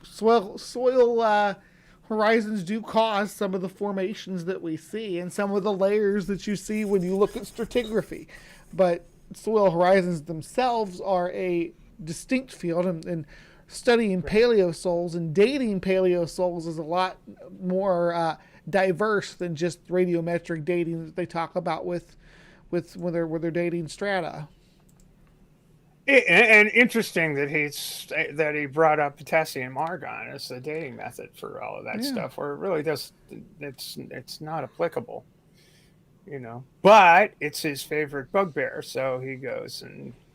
[SPEAKER 4] Soil horizons do cause some of the formations that we see and some of the layers that you see when you look at stratigraphy, but soil horizons themselves are a distinct field, and studying paleosols and dating paleosols is a lot more diverse than just radiometric dating that they talk about with when they're dating strata.
[SPEAKER 10] And interesting that he brought up potassium argon as the dating method for all of that stuff, where it really it's not applicable. But it's his favorite bugbear, so he goes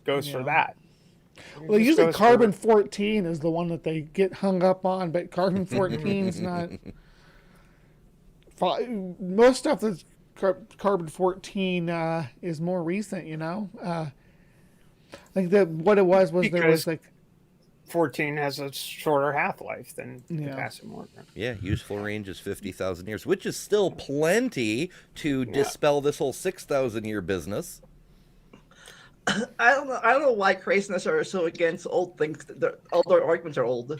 [SPEAKER 10] for that.
[SPEAKER 4] Well, usually carbon-14 is the one that they get hung up on, but carbon-14 is not. Most stuff that's carbon-14 is more recent, what it was
[SPEAKER 10] because
[SPEAKER 4] there was
[SPEAKER 10] 14 has a shorter half-life than potassium argon.
[SPEAKER 9] Yeah, useful range is 50,000 years, which is still plenty to dispel this whole 6,000-year business.
[SPEAKER 11] I don't know why creationists are so against old things. All their arguments are old.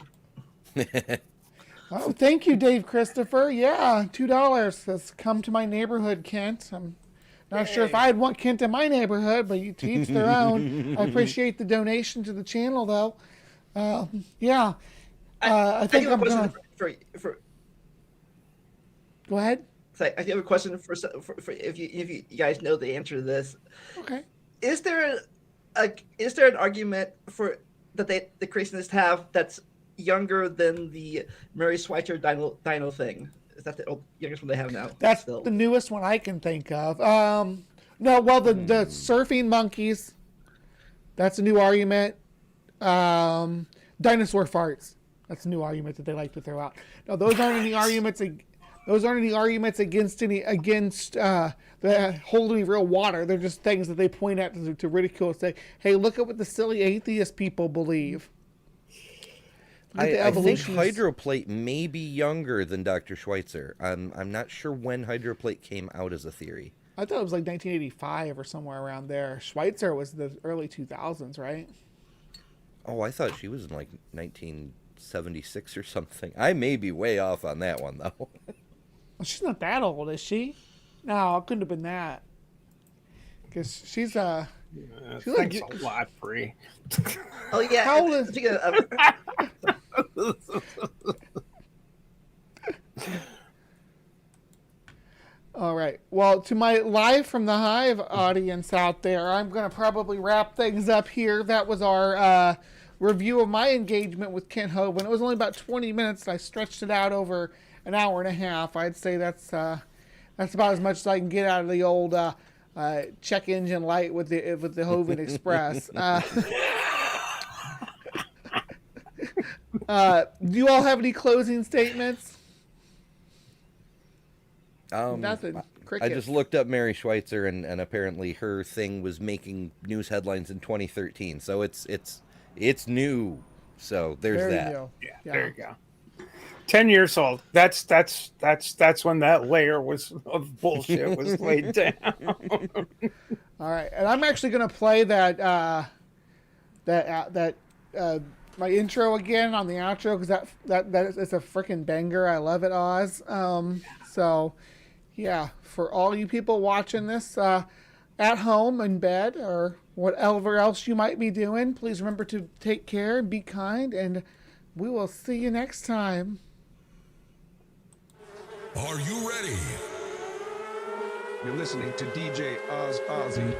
[SPEAKER 4] Oh, thank you, Dave Christopher. Yeah, $2 has come to my neighborhood, Kent. I'm not sure if I'd want Kent in my neighborhood, but you to each their own. I appreciate the donation to the channel, though. I think I'm going
[SPEAKER 11] to.
[SPEAKER 4] Go ahead.
[SPEAKER 11] So I have a question for if you guys know the answer to this.
[SPEAKER 4] Okay.
[SPEAKER 11] Is there an argument for that the creationists have that's younger than the Mary Schweitzer dino thing? Is that the youngest one they have now?
[SPEAKER 4] That's the newest one I can think of. No, well, the surfing monkeys. That's a new argument. Dinosaur farts. That's a new argument that they like to throw out. No, those aren't any arguments. Those aren't any arguments against the holding real water. They're just things that they point at to ridicule and say, "Hey, look at what the silly atheist people believe."
[SPEAKER 9] I think Hydroplate may be younger than Dr. Schweitzer. I'm not sure when Hydroplate came out as a theory.
[SPEAKER 4] I thought it was like 1985 or somewhere around there. Schweitzer was the early 2000s, right?
[SPEAKER 9] Oh, I thought she was in like 1976 or something. I may be way off on that one, though.
[SPEAKER 4] Well, she's not that old, is she? No, it couldn't have been that. Because she's
[SPEAKER 10] thanks a lot, Bree.
[SPEAKER 11] Oh yeah.
[SPEAKER 4] How old is? All right. Well, to my live from the Hive audience out there, I'm going to probably wrap things up here. That was our review of my engagement with Kent Hovind. It was only about 20 minutes. I stretched it out over an hour and a half. I'd say that's about as much as I can get out of the old check engine light with the Hovind Express. Do you all have any closing statements? Nothing.
[SPEAKER 9] I just looked up Mary Schweitzer, and apparently her thing was making news headlines in 2013. So it's new. So there's
[SPEAKER 4] Very
[SPEAKER 9] that.
[SPEAKER 4] new.
[SPEAKER 10] Yeah, there you go. 10 years old. That's when that layer of bullshit was laid down.
[SPEAKER 4] All right, and I'm actually going to play that my intro again on the outro because that is a freaking banger. I love it, Oz. So yeah, for all you people watching this at home in bed or whatever else you might be doing, please remember to take care and be kind, and we will see you next time.
[SPEAKER 2] Are you ready? You're listening to DJ Oz Ozzy.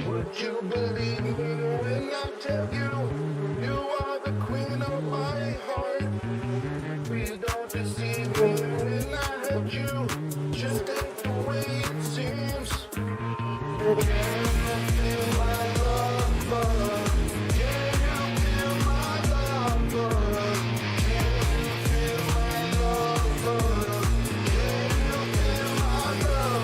[SPEAKER 3] Would you believe me when I tell you, you are the queen of my heart? Please don't deceive me when I hurt you, just ain't the way it seems. Can you feel my love, buzz? Can you feel my love, buzz? Can you feel my love, buzz? Can you feel my love?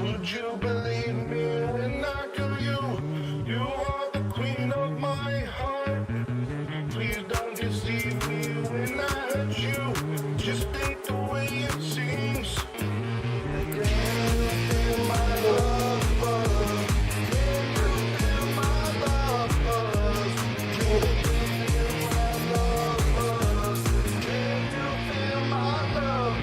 [SPEAKER 3] Would you believe me when I tell you, you are the queen of my heart? Please don't deceive me when I hurt you, just ain't the way it seems. Can you feel my love, buzz? Can you feel my love, buzz? Can you feel my love, buzz? Can you feel my love?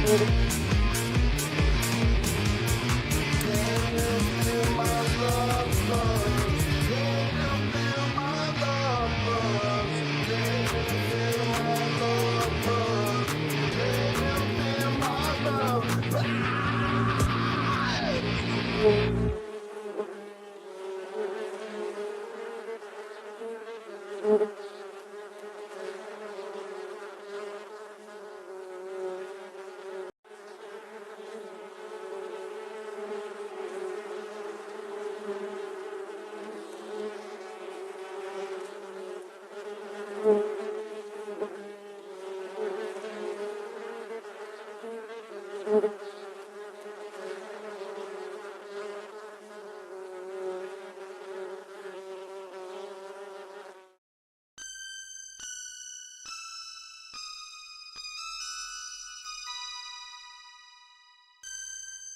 [SPEAKER 3] Thank you.